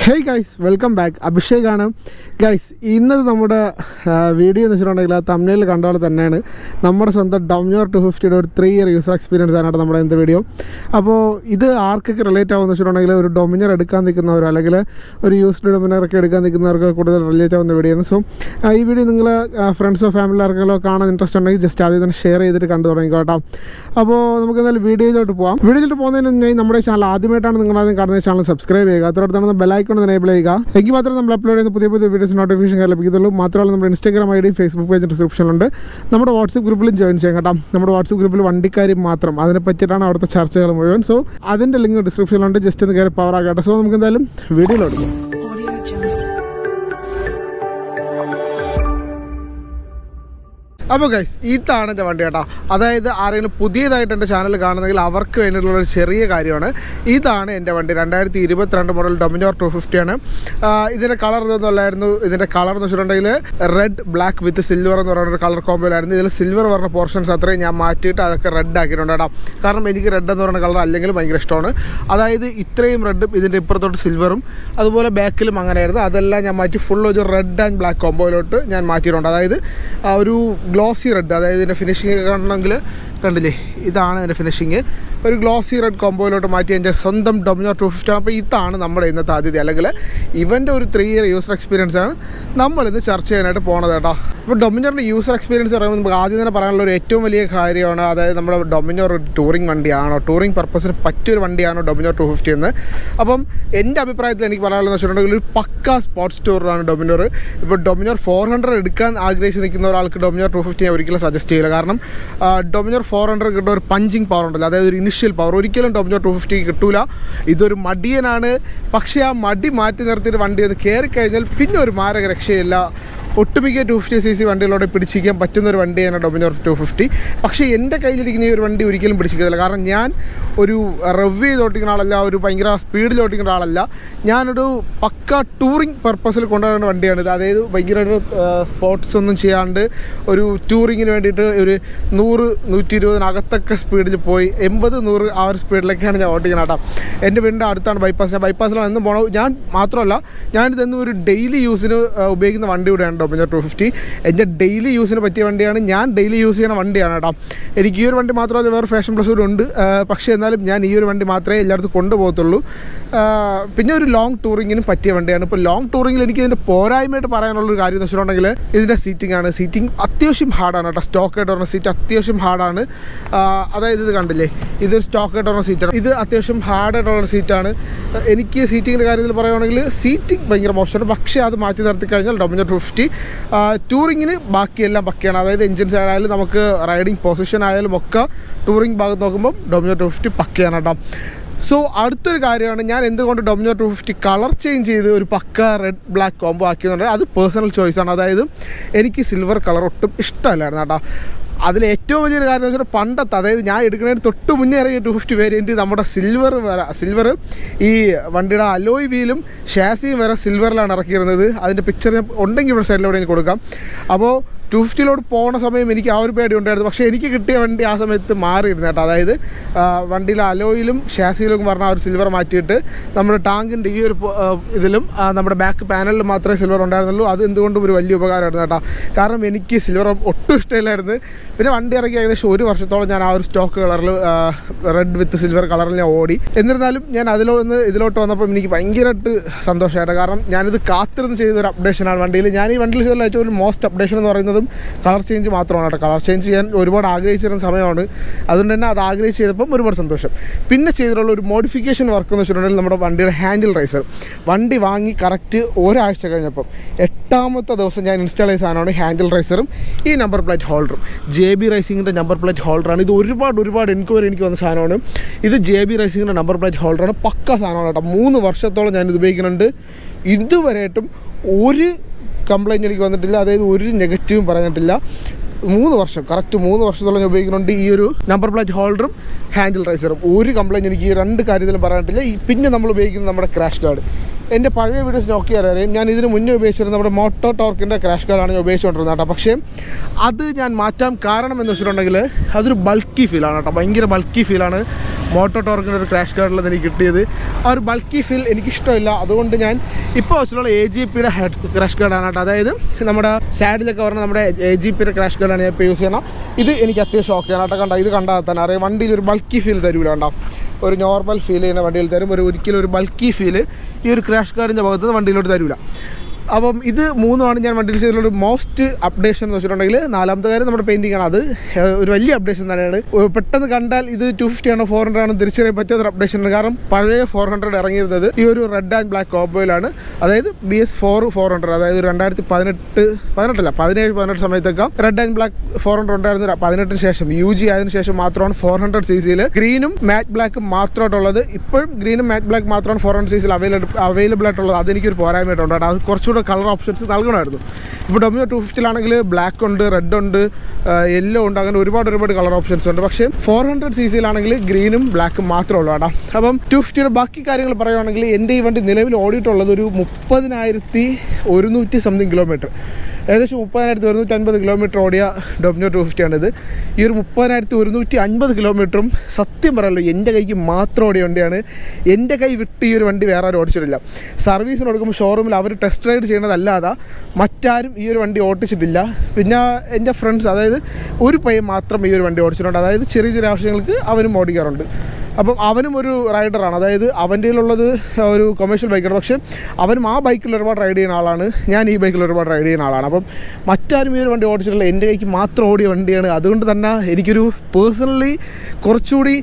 Hey guys, welcome back. അഭിഷേകാണ് guys. ഇന്നത് നമ്മുടെ വീഡിയോ എന്ന് വെച്ചിട്ടുണ്ടെങ്കിൽ ആ തമ്പ്നെയിൽ കണ്ട പോലെ തന്നെയാണ് നമ്മുടെ സ്വന്തം ഡൊമിനോർ 250യുടെ ഒരു 3 ഇയർ യൂസർ എക്സ്പീരിയൻസ് ആണ് നമ്മുടെ ഇന്നത്തെ വീഡിയോ. അപ്പോൾ ഇത് ആർക്കൊക്കെ റിലേറ്റ് ആവുമെന്ന് വെച്ചിട്ടുണ്ടെങ്കിൽ ഒരു ഡൊമിനർ എടുക്കാൻ നിൽക്കുന്നവരോ അല്ലെങ്കിൽ ഒരു യൂസ്ഡ് ഡൊമിനറൊക്കെ എടുക്കാൻ നിൽക്കുന്നവർക്ക് കൂടുതൽ റിലേറ്റ് ആവുന്ന വീഡിയോ ആണ്. സോ ഈ വീഡിയോ നിങ്ങൾ ഫ്രണ്ട്സോ ഫാമിലി ആർക്കെങ്കിലും കാണാൻ ഇൻട്രസ്റ്റ് ഉണ്ടെങ്കിൽ ജസ്റ്റ് ആദ്യം തന്നെ ഷെയർ ചെയ്തിട്ട് കണ്ടു തുടങ്ങിക്കോട്ടോ. അപ്പോൾ നമുക്ക് എന്തായാലും വീഡിയോയിലോട്ട് പോകാം. വീഡിയോയിലോട്ട് പോകുന്നതിന് മുന്നേ നമ്മുടെ ചാനൽ ആദ്യമായിട്ടാണ് നിങ്ങൾ ആദ്യം കാണുന്ന ചാനൽ സബ്സ്ക്രൈബ് ചെയ്യുക. അതോടൊപ്പം ബെല്ലൈക്കൺ എനേബിൾ ചെയ്യുക. എങ്കിൽ മാത്രമേ നമ്മൾ അപ്ലോഡ് ചെയ്യുന്ന പുതിയ പുതിയ വീഡിയോസ് നോട്ടിഫിക്കേഷൻ ലഭിക്കത്തുള്ളൂ. മാത്രമല്ല നമ്മുടെ ഇൻസ്റ്റാഗ്രാം ഐ ഡി ഫേസ്ബുക്ക് പേജ് ഡിസ്ക്രിപ്ഷനിലുണ്ട്. നമ്മുടെ വാട്സപ്പ് ഗ്രൂപ്പിലും ജോയിൻ ചെയ്യാം കേട്ടോ. നമ്മുടെ വാട്സപ്പ് ഗ്രൂപ്പിൽ വണ്ടിക്കാരും മാത്രം അതിനെ പറ്റിയിട്ടാണ് അവിടുത്തെ ചർച്ചകൾ മുഴുവൻ. സോ അതിൻ്റെ ലിങ്ക് ഡിസ്ക്രിപ്ഷനിലുണ്ട്. ജസ്റ്റ് ഒന്ന് കയറി പവർ ആകട്ടെ. സോ നമുക്ക് എന്തായാലും വീഡിയോയിലോട്ട് പോകാം. അപ്പോൾ ഗൈസ്, ഇതാണ് എൻ്റെ വണ്ടി കേട്ടോ. അതായത് ആരെങ്കിലും പുതിയതായിട്ട് എൻ്റെ ചാനൽ കാണുന്നെങ്കിൽ അവർക്ക് വേണ്ടിയിട്ടുള്ളൊരു ചെറിയ കാര്യമാണ്. ഇതാണ് എൻ്റെ വണ്ടി. 2022 മോഡൽ ഡൊമിനോർ 250 ആണ്. ഇതിൻ്റെ കളർ ഇതൊന്നും അല്ലായിരുന്നു. ഇതിൻ്റെ കളർ എന്ന് വെച്ചിട്ടുണ്ടെങ്കിൽ റെഡ് ബ്ലാക്ക് വിത്ത് സിൽവർ എന്ന് പറയുന്നൊരു കളർ കോമ്പോയിലായിരുന്നു. ഇതിൽ സിൽവർ പറഞ്ഞ പോർഷൻസ് അത്രയും ഞാൻ മാറ്റിയിട്ട് അതൊക്കെ റെഡ് ആക്കിയിട്ടുണ്ട് കേട്ടോ. കാരണം എനിക്ക് റെഡ് എന്ന് പറയുന്ന കളർ അല്ലെങ്കിൽ ഭയങ്കര ഇഷ്ടമാണ്. അതായത് ഇത്രയും റെഡും ഇതിൻ്റെ ഇപ്പുറത്തോട്ട് സിൽവറും അതുപോലെ ബാക്കിലും അങ്ങനെയായിരുന്നു. അതെല്ലാം ഞാൻ മാറ്റി ഫുൾ ഒരു റെഡ് ആൻഡ് ബ്ലാക്ക് കോമ്പോയിലോട്ട് ഞാൻ മാറ്റിയിട്ടുണ്ട്. അതായത് ഒരു ഗ്ലോസി റെഡ്, അതായത് ഇതിൻ്റെ ഫിനിഷിങ് കാണണമെങ്കിൽ കണ്ടില്ലേ, ഇതാണ് ഇതിൻ്റെ ഫിനിഷിങ്. ഒരു ഗ്ലോസി റെഡ് കോമ്പോയിലോട്ട് മാറ്റി എൻ്റെ സ്വന്തം ഡൊമിനോർ 250 ആണ്. അപ്പോൾ ഇതാണ് നമ്മുടെ ഇന്നത്തെ അതിഥി, അല്ലെങ്കിൽ ഇവൻ്റെ ഒരു 3 ഇയർ യൂസർ എക്സ്പീരിയൻസ് ആണ് നമ്മളിന്ന് ചർച്ച ചെയ്യാനായിട്ട് പോണത് കേട്ടോ. അപ്പോൾ ഡൊമിനോറിൻ്റെ യൂസർ എക്സ്പീരിയൻസ് പറയുമ്പോൾ നമുക്ക് ആദ്യം തന്നെ പറയാനുള്ള ഒരു ഏറ്റവും വലിയ കാര്യമാണ്, അതായത് നമ്മുടെ ഡൊമിനോർ ഒരു ടൂറിംഗ് വണ്ടിയാണോ, ടൂറിംഗ് പർപ്പസിന് പറ്റിയൊരു വണ്ടിയാണോ ഡൊമിനോർ 250 എന്ന്. അപ്പം എൻ്റെ അഭിപ്രായത്തിൽ എനിക്ക് പറയാനുള്ളതെന്ന് വെച്ചിട്ടുണ്ടെങ്കിൽ ഒരു പക്ക സ്പോർട്സ് ടൂറാണ് ഡൊമിനോർ. ഇപ്പോൾ ഡൊമിനോർ 400 എടുക്കാൻ ആഗ്രഹിച്ച് നിൽക്കുന്ന ഒരാൾക്ക് ഡൊമിനോർ 250 ഞാൻ ഒരിക്കലും സജസ്റ്റ് ചെയ്യില്ല. കാരണം ഡൊമിനോർ 400 കിട്ടുന്ന ഒരു പഞ്ചിങ് പവർ ഉണ്ടല്ലോ, അതായത് ഒരു ഇനിഷ്യൽ പവർ ഒരിക്കലും ഡൊമിനോർ 250 കിട്ടൂല. ഇതൊരു മടിയനാണ്. പക്ഷേ ആ മടി മാറ്റി നിർത്തിയിട്ട് വണ്ടി ഒന്ന് കയറിക്കഴിഞ്ഞാൽ പിന്നെ ഒരു മാരക രക്ഷയില്ല. ഒട്ടുമിക്ക 250cc വണ്ടികളോടെ പിടിച്ചിരിക്കാൻ പറ്റുന്ന ഒരു വണ്ടിയാണ് ഡൊമിനോർ 250. പക്ഷേ എൻ്റെ കയ്യിലിരിക്കുന്ന ഈ ഒരു വണ്ടി ഒരിക്കലും പിടിച്ചിരിക്കത്തില്ല. കാരണം ഞാൻ ഒരു റവ് ചെയ്ത് ഓട്ടിക്കുന്ന ആളല്ല, ഒരു ഭയങ്കര സ്പീഡിൽ ഓട്ടിക്കുന്ന ആളല്ല. ഞാനൊരു പക്ക ടൂറിങ് പർപ്പസിൽ കൊണ്ടുവരുന്ന വണ്ടിയാണിത്. അതായത് ഭയങ്കര ഒരു സ്പോർട്സ് ഒന്നും ചെയ്യാണ്ട് ഒരു ടൂറിങ്ങിന് വേണ്ടിയിട്ട് ഒരു 100-120 സ്പീഡിൽ പോയി 80-100 ആ ഒരു സ്പീഡിലൊക്കെയാണ് ഞാൻ ഓട്ടിക്കുന്നത് കേട്ടോ. എൻ്റെ വീടിൻ്റെ അടുത്താണ് ബൈപ്പാസ്. ഞാൻ ബൈപ്പാസിലാണ് എന്നും പോകണം. ഞാൻ മാത്രമല്ല, ഞാനിതെന്നും ഒരു ഡെയിലി യൂസിന് ഉപയോഗിക്കുന്ന വണ്ടി കൂടെയാണ് ഡൊമിനോർ 250. എൻ്റെ ഡെയിലി യൂസിന് പറ്റിയ വണ്ടിയാണ്. ഞാൻ ഡെയിലി യൂസ് ചെയ്യുന്ന വണ്ടിയാണ് കേട്ടോ. എനിക്ക് ഈ ഒരു വണ്ടി മാത്രമല്ല, വേറെ ഫാഷൻ പ്ലസ് കൂടെ ഉണ്ട്. പക്ഷേ എന്നാലും ഞാൻ ഈ ഒരു വണ്ടി മാത്രമേ എല്ലായിടത്തും കൊണ്ടുപോകത്തുള്ളൂ. പിന്നെ ഒരു ലോങ് ടൂറിങ്ങിനും പറ്റിയ വണ്ടിയാണ്. ഇപ്പോൾ ലോങ് ടൂറിങ്ങിൽ എനിക്ക് ഇതിൻ്റെ പോരായ്മയായിട്ട് പറയാനുള്ളൊരു കാര്യം എന്ന് വെച്ചിട്ടുണ്ടെങ്കിൽ ഇതിൻ്റെ സീറ്റിംഗ് ആണ്. സീറ്റിംഗ് അത്യാവശ്യം ഹാർഡാണ് കേട്ടോ. സ്റ്റോക്ക് ആയിട്ട് പറഞ്ഞ സീറ്റ് അത്യാവശ്യം ഹാർഡാണ്. അതായത് ഇത് കണ്ടില്ലേ, ഇതൊരു സ്റ്റോക്ക് ആയിട്ട് പറഞ്ഞ സീറ്റാണ്. ഇത് അത്യാവശ്യം ഹാർഡായിട്ടുള്ള സീറ്റാണ്. എനിക്ക് സീറ്റിങ്ങിൻ്റെ കാര്യത്തിൽ പറയുകയാണെങ്കിൽ സീറ്റിംഗ് ഭയങ്കര മോശമാണ്. പക്ഷേ അത് മാറ്റി നിർത്തി കഴിഞ്ഞാൽ ഡൊമിനോർ 250 ടൂറിങ്ങിന് ബാക്കിയെല്ലാം പക്കയാണ്. അതായത് എൻജിൻ സൈഡ് ആയാലും നമുക്ക് റൈഡിങ് പൊസിഷൻ ആയാലും ഒക്കെ ടൂറിങ് ഭാഗത്ത് നോക്കുമ്പോൾ ഡൊമിനോർ 250 പക്കയാണ് കേട്ടോ. സോ അടുത്തൊരു കാര്യമാണ്, ഞാൻ എന്തുകൊണ്ട് ഡൊമിനോർ 250 കളർ ചേഞ്ച് ചെയ്ത് ഒരു പക്ക റെഡ് ബ്ലാക്ക് കോംബോ ആക്കിയെന്നുണ്ടെങ്കിൽ അത് പേഴ്സണൽ ചോയ്സാണ്. അതായത് എനിക്ക് സിൽവർ കളർ ഒട്ടും ഇഷ്ടമല്ലായിരുന്നു കേട്ടോ. അതിൽ ഏറ്റവും വലിയൊരു കാര്യം എന്ന് വെച്ചാൽ പണ്ടത്തെ, അതായത് ഞാൻ എടുക്കുന്നതിന് തൊട്ട് മുന്നേ ഇറങ്ങിയ 250 വേരിയൻറ്റ് നമ്മുടെ സിൽവർ ഈ വണ്ടിയുടെ അലോയ് വീലും ഷാസിയും വരെ സിൽവറിലാണ് ഇറക്കിയിരുന്നത്. അതിൻ്റെ പിക്ചർ ഉണ്ടെങ്കിൽ ഇവിടെ സൈഡിലൂടെ എനിക്ക് കൊടുക്കാം. അപ്പോൾ 250 പോകുന്ന സമയം എനിക്ക് ആ ഒരു പേടി ഉണ്ടായിരുന്നു. പക്ഷേ എനിക്ക് കിട്ടിയ വണ്ടി ആ സമയത്ത് മാറിയിരുന്നു കേട്ടോ. അതായത് വണ്ടിയിലെ അലോയിലും ഷാസിയിലും പറഞ്ഞാൽ ഒരു സിൽവർ മാറ്റിയിട്ട് നമ്മുടെ ടാങ്കിൻ്റെ ഈ ഒരു ഇതിലും നമ്മുടെ ബാക്ക് പാനലിൽ മാത്രമേ സിൽവർ ഉണ്ടായിരുന്നുള്ളൂ. അത് എന്തുകൊണ്ടും ഒരു വലിയ ഉപകാരമായിരുന്നു കേട്ടോ. കാരണം എനിക്ക് സിൽവർ ഒട്ടും ഇഷ്ടമില്ലായിരുന്നു. പിന്നെ വണ്ടി ഇറക്കി ഏകദേശം 1 വർഷത്തോളം ഞാൻ ആ ഒരു സ്റ്റോക്ക് കളറിൽ റെഡ് വിത്ത് സിൽവർ കളറിൽ ഞാൻ ഓടി. എന്നിരുന്നാലും ഞാൻ ഇതിലോട്ട് വന്നപ്പോൾ എനിക്ക് ഭയങ്കരമായിട്ട് സന്തോഷമായിട്ട്. കാരണം ഞാനിത് കാത്തിരുന്ന് ചെയ്തൊരു അപ്ഡേഷനാണ് വണ്ടിയിൽ. ഞാൻ ഈ വണ്ടിയിൽ ചെയ്തുള്ള ഏറ്റവും മോസ്റ്റ് അപ്ഡേഷൻ എന്ന് പറയുന്നത് കളർ ചേഞ്ച് മാത്രമാണ് കേട്ടോ. കളർ ചേഞ്ച് ചെയ്യാൻ ഒരുപാട് ആഗ്രഹിച്ചിരുന്ന സമയമാണ്. അതുകൊണ്ട് തന്നെ അത് ആഗ്രഹിച്ച് ചെയ്തപ്പം ഒരുപാട് സന്തോഷം. പിന്നെ ചെയ്തിട്ടുള്ള ഒരു മോഡിഫിക്കേഷൻ വർക്ക് എന്ന് വെച്ചിട്ടുണ്ടെങ്കിൽ നമ്മുടെ വണ്ടിയുടെ ഹാൻഡിൽ റൈസർ. വണ്ടി വാങ്ങി കറക്റ്റ് ഒരാഴ്ച കഴിഞ്ഞപ്പം 8ാമത്തെ ദിവസം ഞാൻ ഇൻസ്റ്റാൾ ചെയ്ത സാധനമാണ് ഹാൻഡിൽ റൈസറും ഈ നമ്പർ പ്ലേറ്റ് ഹോൾഡറും. JB റൈസിങ്ങിൻ്റെ നമ്പർ പ്ലേറ്റ് ഹോൾഡറാണ്. ഇത് ഒരുപാട് എൻക്വയറി എനിക്ക് വന്ന സാധനമാണ്. ഇത് JB റൈസിങ്ങിൻ്റെ നമ്പർ പ്ലേറ്റ് ഹോൾഡറാണ്. പക്ക സാധനമാണ് കേട്ടോ. 3 വർഷത്തോളം ഞാനിത് ഉപയോഗിക്കുന്നുണ്ട്. ഇതുവരെയായിട്ടും ഒരു കംപ്ലൈൻറ്റ് എനിക്ക് വന്നിട്ടില്ല. അതായത് ഒരു നെഗറ്റീവും പറഞ്ഞിട്ടില്ല. 3 വർഷം, കറക്റ്റ് 3 വർഷത്തോളം ഞാൻ ഉപയോഗിക്കുന്നുണ്ട് ഈ ഒരു നമ്പർ പ്ലേറ്റ് ഹോൾഡറും ഹാൻഡിൽ റൈസറും. ഒരു കംപ്ലൈൻറ്റ് എനിക്ക് ഈ 2 കാര്യത്തിലും പറയാനിട്ടില്ല. പിന്നെ നമ്മൾ ഉപയോഗിക്കുന്നത് നമ്മുടെ ക്രാഷ് ഗാർഡ്. എൻ്റെ പഴയ വീഡിയോസ് നോക്കിയാൽ അറിയാം, ഞാൻ ഇതിന് മുന്നേ ഉപയോഗിച്ചിരുന്നത് നമ്മുടെ മോട്ടോ ടോർക്കിൻ്റെ ക്രാഷ് ഗാർഡാണ് ഞാൻ ഉപയോഗിച്ചുകൊണ്ടിരുന്നത് കേട്ടോ. പക്ഷേ അത് ഞാൻ മാറ്റാൻ കാരണം എന്ന് വെച്ചിട്ടുണ്ടെങ്കിൽ അതൊരു ബൾക്കി ഫീലാണ് കേട്ടോ. ഭയങ്കര ബൾക്കി ഫീലാണ്. മോട്ടോ ടോർക്കിൻ്റെ ഒരു ക്രാഷ് ഗാർഡിൽ എനിക്ക് കിട്ടിയത്. ആ ഒരു ബൾക്കി ഫീൽ എനിക്കിഷ്ടമില്ല. അതുകൊണ്ട് ഞാൻ ഇപ്പോൾ വെച്ചിട്ടുള്ള AGPയുടെ ക്രാഷ് ഗാർഡാണ് കേട്ടോ. അതായത് നമ്മുടെ സാഡിലൊക്കെ പറഞ്ഞാൽ നമ്മുടെ AGPയുടെ ക്രാഷ് ഗാർഡാണ് ഞാൻ ഇപ്പോൾ യൂസ് ചെയ്യണം. ഇത് എനിക്ക് അത്യാവശ്യം ഓക്കെയാണ് കേട്ടോ. കണ്ടോ, ഇത് കണ്ടാൽ തന്നെ അറിയാം വണ്ടിയിൽ ഒരു ബൾക്കി ഫീൽ തരൂല. കണ്ടോ, ഒരു നോർമൽ ഫീൽ ചെയ്യുന്ന വണ്ടിയിൽ തരും. ഒരിക്കലും ഒരു ബൾക്കി ഫീൽ ഈ ഒരു ക്രാഷ് ഗാർഡിൻ്റെ ഭാഗത്ത് നിന്ന് വണ്ടിയിലോട്ട് തരൂല. അപ്പം ഇത് മൂന്നുമാണ് ഞാൻ വണ്ടിയിൽ ചെയ്തിട്ടുള്ള മോസ്റ്റ് അപ്ഡേഷൻ എന്ന് വെച്ചിട്ടുണ്ടെങ്കിൽ. നാലാമത്തെ കാര്യം നമ്മുടെ പെയിൻറ്റിംഗ് ആണ്. അത് ഒരു വലിയ അപ്ഡേഷൻ തന്നെയാണ്. പെട്ടെന്ന് കണ്ടാൽ ഇത് 250 ആണോ 400 ആണോ തിരിച്ചറിയാൻ പറ്റാത്തൊരു അപ്ഡേഷനാണ്. കാരണം പഴയ 400 ഇറങ്ങിയിരുന്നത് ഈ ഒരു റെഡ് ആൻഡ് ബ്ലാക്ക് കോമ്പോയിലാണ്. അതായത് BS4 400, അതായത് 2017 സമയത്തൊക്കെ റെഡ് ആൻഡ് ബ്ലാക്ക് 400 ഉണ്ടായിരുന്നു. 18 ശേഷം UG ആയതിനു ശേഷം മാത്രമാണ് 400cc ഗ്രീനും മാറ്റ് ബ്ലാക്കും മാത്രമായിട്ടുള്ളത്. ഇപ്പോഴും ഗ്രീനും മാറ്റ് ബ്ലാക്ക് മാത്രമാണ് 400cc അവൈലബിൾ ആയിട്ടുള്ളത്. അതെനിക്കൊരു പോരായ്മയായിട്ടുണ്ട്. അത് കുറച്ചുകൂടെ കളർ ഓപ്ഷൻസ് നൽകണമായിരുന്നു. ഇപ്പോൾ ഡൊമിനോർ 250 ബ്ലാക്ക് ഉണ്ട്, റെഡ് ഉണ്ട്, യെല്ലോ ഉണ്ട്, അങ്ങനെ ഒരുപാട് കളർ ഓപ്ഷൻസ് ഉണ്ട്. പക്ഷേ 400cc ഗ്രീനും ബ്ലാക്കും മാത്രമേ ഉള്ളൂ കേട്ടോ. അപ്പം 250യുടെ ബാക്കി കാര്യങ്ങൾ പറയുകയാണെങ്കിൽ എൻ്റെ ഈ വണ്ടി നിലവിൽ ഓടിയിട്ടുള്ളത് ഒരു 30,100 സംതിങ് കിലോമീറ്റർ, ഏകദേശം 30,150 കിലോമീറ്റർ ഓടിയ ഡൊമിനോർ 250ആണിത്. ഈ ഒരു 30,150 കിലോമീറ്ററും സത്യം പറയല്ലോ എൻ്റെ കൈക്ക് മാത്രം ഓടിയ വണ്ടിയാണ്. എൻ്റെ കൈ വിട്ട് ഈ ഒരു വണ്ടി വേറെ ആരും ഓടിച്ചിട്ടില്ല. സർവീസിന് കൊടുക്കുമ്പോൾ ഷോറൂമിൽ അവർ ടെസ്റ്റ് റൈഡ് ചെയ്യുന്നതല്ലാതെ മറ്റാരും ഈ ഒരു വണ്ടി ഓടിച്ചിട്ടില്ല. പിന്നെ എൻ്റെ ഫ്രണ്ട്സ്, അതായത് ഒരു പയ്യൻ മാത്രം ഈ ഒരു വണ്ടി ഓടിച്ചിട്ടുണ്ട്. അതായത് ചെറിയ ചെറിയ ആവശ്യങ്ങൾക്ക് അവനും ഓടിക്കാറുണ്ട്. അപ്പം അവനും ഒരു റൈഡറാണ്. അതായത് അവൻ്റെ കയ്യിലുള്ളത് ഒരു കൊമേഴ്ഷ്യൽ ബൈക്കാണ്. പക്ഷേ അവനും ആ ബൈക്കിൽ ഒരുപാട് റൈഡ് ചെയ്യുന്ന ആളാണ്, ഞാൻ ഈ ബൈക്കിൽ ഒരുപാട് റൈഡ് ചെയ്യുന്ന ആളാണ്. അപ്പം മറ്റാരും ഈ ഒരു വണ്ടി ഓടിച്ചിട്ടില്ല. എൻ്റെ കൈക്ക് മാത്രം ഓടിയ വണ്ടിയാണ്. അതുകൊണ്ട് തന്നെ എനിക്കൊരു പേഴ്സണലി കുറച്ചുകൂടി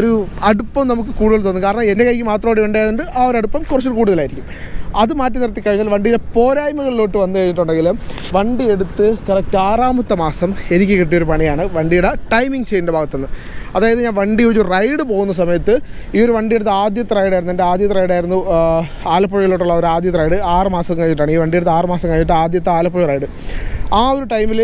ഒരു അടുപ്പം നമുക്ക് കൂടുതൽ തോന്നും. കാരണം എൻ്റെ കൈക്ക് മാത്രം ഓടിയ വണ്ടി ആയതുകൊണ്ട് ആ ഒരു അടുപ്പം കുറച്ചുകൂടി കൂടുതലായിരിക്കും. അത് മാറ്റി നിർത്തി കഴിഞ്ഞാൽ വണ്ടിയുടെ പോരായ്മകളിലോട്ട് വന്നു കഴിഞ്ഞിട്ടുണ്ടെങ്കിൽ വണ്ടി എടുത്ത് കറക്റ്റ് 6ാമത്തെ മാസം എനിക്ക് കിട്ടിയൊരു പണിയാണ് വണ്ടിയുടെ ടൈമിംഗ് ചെയിൻ്റെ ഭാഗത്തുനിന്ന്. അതായത് ഞാൻ വണ്ടി ഒരു റൈഡ് പോകുന്ന സമയത്ത് ഈ ഒരു വണ്ടി എടുത്ത ആദ്യത്തെ റൈഡായിരുന്നു. എൻ്റെ ആദ്യത്തെ റൈഡായിരുന്നു ആലപ്പുഴയിലോട്ടുള്ള ഒരു ആദ്യത്തെ റൈഡ്. 6 മാസം കഴിഞ്ഞിട്ടാണ് ഈ വണ്ടി എടുത്ത് 6 മാസം കഴിഞ്ഞിട്ട് ആദ്യത്തെ ആലപ്പുഴ റൈഡ്. ആ ഒരു ടൈമിൽ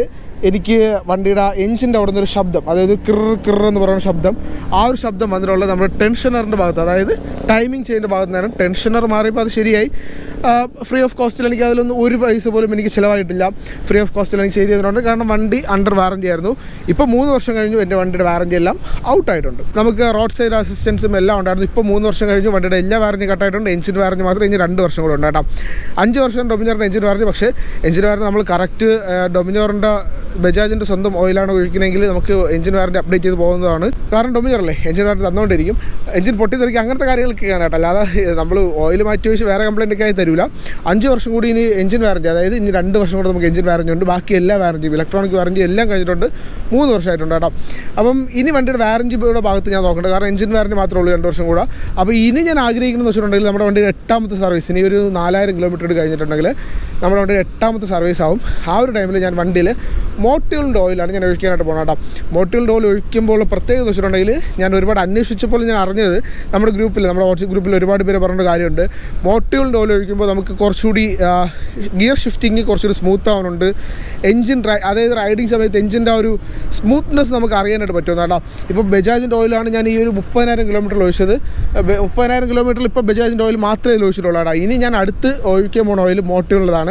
എനിക്ക് വണ്ടിയുടെ എഞ്ചിൻ്റെ അവിടെ നിന്നൊരു ശബ്ദം, അതായത് കിർ എന്ന് പറയുന്ന ശബ്ദം, ആ ഒരു ശബ്ദം വന്നിട്ടുള്ളത് നമ്മുടെ ടെൻഷനറിൻ്റെ ഭാഗത്ത്, അതായത് ടൈമിംഗ് ചെയ്യുന്ന ഭാഗത്ത് നിന്നാണ്. ടെൻഷനർ മാറിയപ്പോൾ അത് ശരിയായി. ഫ്രീ ഓഫ് കോസ്റ്റിൽ എനിക്ക് അതിലൊന്നും ഒരു പൈസ പോലും എനിക്ക് ചിലവായിട്ടില്ല. ഫ്രീ ഓഫ് കോസ്റ്റിൽ എനിക്ക് ചെയ്ത് തന്നിട്ടുണ്ട്. കാരണം വണ്ടി അണ്ടർ വാറൻറ്റി ആയിരുന്നു. ഇപ്പോൾ 3 വർഷം കഴിഞ്ഞു എൻ്റെ വണ്ടിയുടെ വാറൻറ്റി എല്ലാം ഔട്ടായിട്ടുണ്ട്. നമുക്ക് റോഡ് സൈഡ് അസിസ്റ്റൻസും എല്ലാം ഉണ്ടായിരുന്നു. ഇപ്പോൾ 3 വർഷം കഴിഞ്ഞു വണ്ടിയുടെ എല്ലാ വാറൻറ്റി കട്ടായിട്ടുണ്ട്. എഞ്ചിൻ വാറൻറ്റി മാത്രം ഇനി 2 വർഷം കൂടെ ഉണ്ട് കേട്ടോ. 5 വർഷം ഡൊമിനോറിൻ്റെ എഞ്ചിൻ വാറൻറ്റി. പക്ഷേ എഞ്ചിൻ വാറൻറ്റി നമ്മൾ കറക്റ്റ് ഡൊമിനോറിൻ്റെ ബജാജിൻ്റെ സ്വന്തം ഓയിലാണ് ഒഴിക്കണമെങ്കിൽ നമുക്ക് എഞ്ചിൻ വാറൻറ്റി അപ്ഡേറ്റ് ചെയ്ത് പോകുന്നതാണ്. കാരണം ഡൊമിനോറല്ലേ എഞ്ചിൻ വാറൻറ്റി തന്നുകൊണ്ടിരിക്കും. എഞ്ചിൻ പൊട്ടിത്തെറിക്കുക അങ്ങനത്തെ കാര്യങ്ങളൊക്കെയാണ് കേട്ടോ. അല്ലാതെ നമ്മൾ ഓയിൽ മാറ്റി വെച്ച് വേറെ കംപ്ലയിൻ്റ് ഒക്കെ ആയി തരില്ല. 5 വർഷം കൂടി ഇനി എഞ്ചിൻ വാറൻറ്റി, അതായത് ഇനി 2 വർഷം കൂടെ നമുക്ക് എഞ്ചിൻ വാറൻറ്റി ഉണ്ട്. ബാക്കി എല്ലാ വാറൻറ്റിയും ഇലക്ട്രോണിക് വാറൻറ്റി എല്ലാം കഴിഞ്ഞിട്ടുണ്ട്. 3 വർഷമായിട്ടുണ്ട് കേട്ടോ. അപ്പം ഇനി വണ്ടിയുടെ വാറൻറ്റിയുടെ ഭാഗത്ത് ഞാൻ നോക്കേണ്ടത്. കാരണം എഞ്ചിൻ വാറൻറ്റി മാത്രമേ ഉള്ളൂ 2 വർഷം കൂടെ. അപ്പോൾ ഇനി ഞാൻ ആഗ്രഹിക്കുന്നതെന്ന് വെച്ചിട്ടുണ്ടെങ്കിൽ നമ്മുടെ വണ്ടിയുടെ 8ാമത്തെ സർവീസ്, ഇനി ഒരു 4000 കിലോമീറ്റർ കഴിഞ്ഞിട്ടുണ്ടെങ്കിൽ നമ്മുടെ വണ്ടിയുടെ 8ാമത്തെ സർവീസ് ആവും. ആ ഒരു ടൈമിൽ ഞാൻ വണ്ടിയിൽ മോട്ടിയോളിൻ്റെ ഓയിലാണ് ഞാൻ ഒഴിക്കാനായിട്ട് പോകണം കേട്ടോ. മോട്ടിയോളിൻ്റെ ഓയിൽ ഒഴിക്കുമ്പോൾ പ്രത്യേകത വെച്ചിട്ടുണ്ടെങ്കിൽ ഞാൻ ഒരുപാട് അന്വേഷിച്ചപ്പോൾ ഞാൻ അറിഞ്ഞത്, നമ്മുടെ ഗ്രൂപ്പിൽ, നമ്മുടെ വാട്സപ്പ് ഗ്രൂപ്പിൽ ഒരുപാട് പേര് പറഞ്ഞ കാര്യമുണ്ട്. മോട്ടിയോളിൻ്റെ ഓയിൽ ഒഴിക്കുമ്പോൾ നമുക്ക് കുറച്ചുകൂടി ഗിയർ ഷിഫ്റ്റിങ് കുറച്ചുകൂടി സ്മൂത്ത് ആവുന്നുണ്ട്. എഞ്ചിൻ അതായത് റൈഡിങ് സമയത്ത് എഞ്ചിൻ്റെ ആ ഒരു സ്മൂത്ത്നെസ് നമുക്ക് അറിയാനായിട്ട് പറ്റുമെന്ന് കേട്ടോ. ഇപ്പോൾ ബജാജിൻ്റെ ഓയിലാണ് ഞാൻ ഈ ഒരു 30,000 കിലോമീറ്ററിൽ ഒഴിച്ചത്. 30,000 കിലോമീറ്ററിൽ ഇപ്പോൾ ബജാജിൻ്റെ ഓയിൽ മാത്രമേ ഒഴിച്ചിട്ടുള്ളൂ കേട്ടോ. ഇനി ഞാൻ അടുത്ത് ഒഴിക്കാൻ പോകുന്ന ഓയിൽ മോട്ടിയോളുള്ളതാണ്.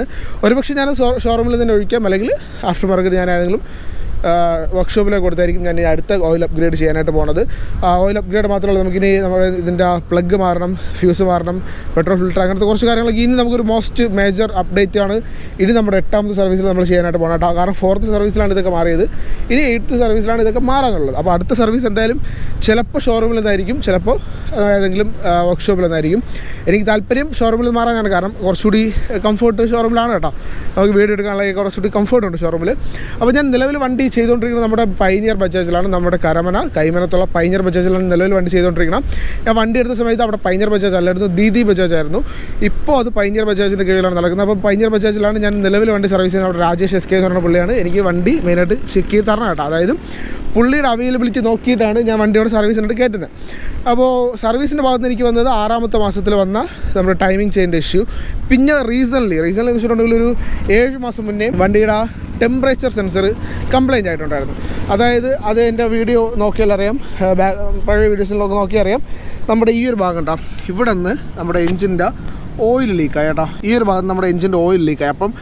ഒരുപക്ഷെ ഞാൻ ഷോറൂമിൽ തന്നെ ഒഴിക്കാം, അല്ലെങ്കിൽ ആഫ്റ്റർ മാർക്കറ്റ് ഞാൻ ഏതെങ്കിലും വർക്ക്ഷോപ്പിലേക്ക് കൊടുത്തായിരിക്കും ഞാൻ ഈ അടുത്ത ഓയിൽ അപ്ഗ്രേഡ് ചെയ്യാനായിട്ട് പോകുന്നത്. ഓയിൽ അപ്ഗ്രേഡ് മാത്രമല്ല, നമുക്കിനി നമ്മുടെ ഇതിൻ്റെ പ്ലഗ് മാറണം, ഫ്യൂസ് മാറണം, പെട്രോൾ ഫിൽറ്റർ, അങ്ങനത്തെ കുറച്ച് കാര്യങ്ങളൊക്കെ ഇനി നമുക്കൊരു മോസ്റ്റ് മേജർ അപ്ഡേറ്റ് ആണ് ഇനി നമ്മുടെ 8ാമത്തെ സർവീസിൽ നമ്മൾ ചെയ്യാനായിട്ട് പോകണം കേട്ടോ. കാരണം 4th സർവീസിലാണ് ഇതൊക്കെ മാറിയത്. ഇനി 8th സർവീസിലാണ് ഇതൊക്കെ മാറാനുള്ളത്. അപ്പോൾ അടുത്ത സർവീസ് എന്തായാലും ചിലപ്പോൾ ഷോറൂമിൽ നിന്നായിരിക്കും, ചിലപ്പോൾ ഏതെങ്കിലും വർക്ക്ഷോപ്പിൽ നിന്നായിരിക്കും. എനിക്ക് താല്പര്യം ഷോറൂമിൽ മാറാനാണ്. കാരണം കുറച്ചുകൂടി കംഫർട്ട് ഷോറൂമിലാണ് കേട്ടോ. നമുക്ക് വീഡിയോ എടുക്കാനുള്ള കുറച്ചുകൂടി കംഫർട്ടുണ്ട് ഷോറൂമിൽ. അപ്പോൾ ഞാൻ നിലവിൽ വണ്ടി ചെയ്തുകൊണ്ടിരിക്കുന്നത് നമ്മുടെ പൈനിയർ ബജാജിലാണ്. നമ്മുടെ കൈമനത്തുള്ള പൈനിയർ ബജാജിലാണ് നിലവിൽ വണ്ടി ചെയ്തുകൊണ്ടിരിക്കണം. ഞാൻ വണ്ടി എടുത്ത സമയത്ത് അവിടെ പൈനിയർ ബജാജ് അല്ലായിരുന്നു, ദീദി ബജാജ് ആയിരുന്നു. ഇപ്പോൾ അത് പൈനിയർ ബജാജിൻ്റെ കീഴിലാണ് നടക്കുന്നത്. അപ്പോൾ പൈനിയർ ബജാജിലാണ് ഞാൻ നിലവിൽ വണ്ടി സർവീസ് ചെയ്യുന്നത്. അവിടെ രാജേഷ് SK എന്ന് പറഞ്ഞ പുള്ളിയാണ് എനിക്ക് വണ്ടി മെയിനായിട്ട് ചെക്ക് ചെയ്ത് തരണം കേട്ടോ. അതായത് പുള്ളിയുടെ അവൈലബിലിറ്റി നോക്കിയിട്ടാണ് ഞാൻ വണ്ടിയോടെ സർവീസിനായിട്ട് കയറ്റുന്നത്. അപ്പോൾ സർവീസിൻ്റെ ഭാഗത്ത് നിന്ന് എനിക്ക് വന്നത് 6ാമത്തെ മാസത്തിൽ വന്ന നമ്മുടെ ടൈമിംഗ് ചെയിൻ്റെ ഇഷ്യൂ. പിന്നെ റീസൺലി എന്ന് വെച്ചിട്ടുണ്ടെങ്കിൽ ഒരു 7 മാസം മുന്നേ വണ്ടിയുടെ ടെമ്പറേച്ചർ സെൻസർ കംപ്ലയിൻ്റ് ആയിട്ടുണ്ടായിരുന്നു. അതായത് അത് എൻ്റെ വീഡിയോ നോക്കിയാൽ അറിയാം, പഴയ വീഡിയോസിലൊക്കെ നോക്കിയാൽ അറിയാം. നമ്മുടെ ഈ ഒരു ഭാഗം കേട്ടോ, ഇവിടെ നിന്ന് നമ്മുടെ എഞ്ചിൻ്റെ ഓയിൽ ലീക്കായി കേട്ടോ. ഈ ഒരു ഭാഗത്ത് നമ്മുടെ എഞ്ചിൻ്റെ ഓയിൽ ലീക്കായി. അപ്പം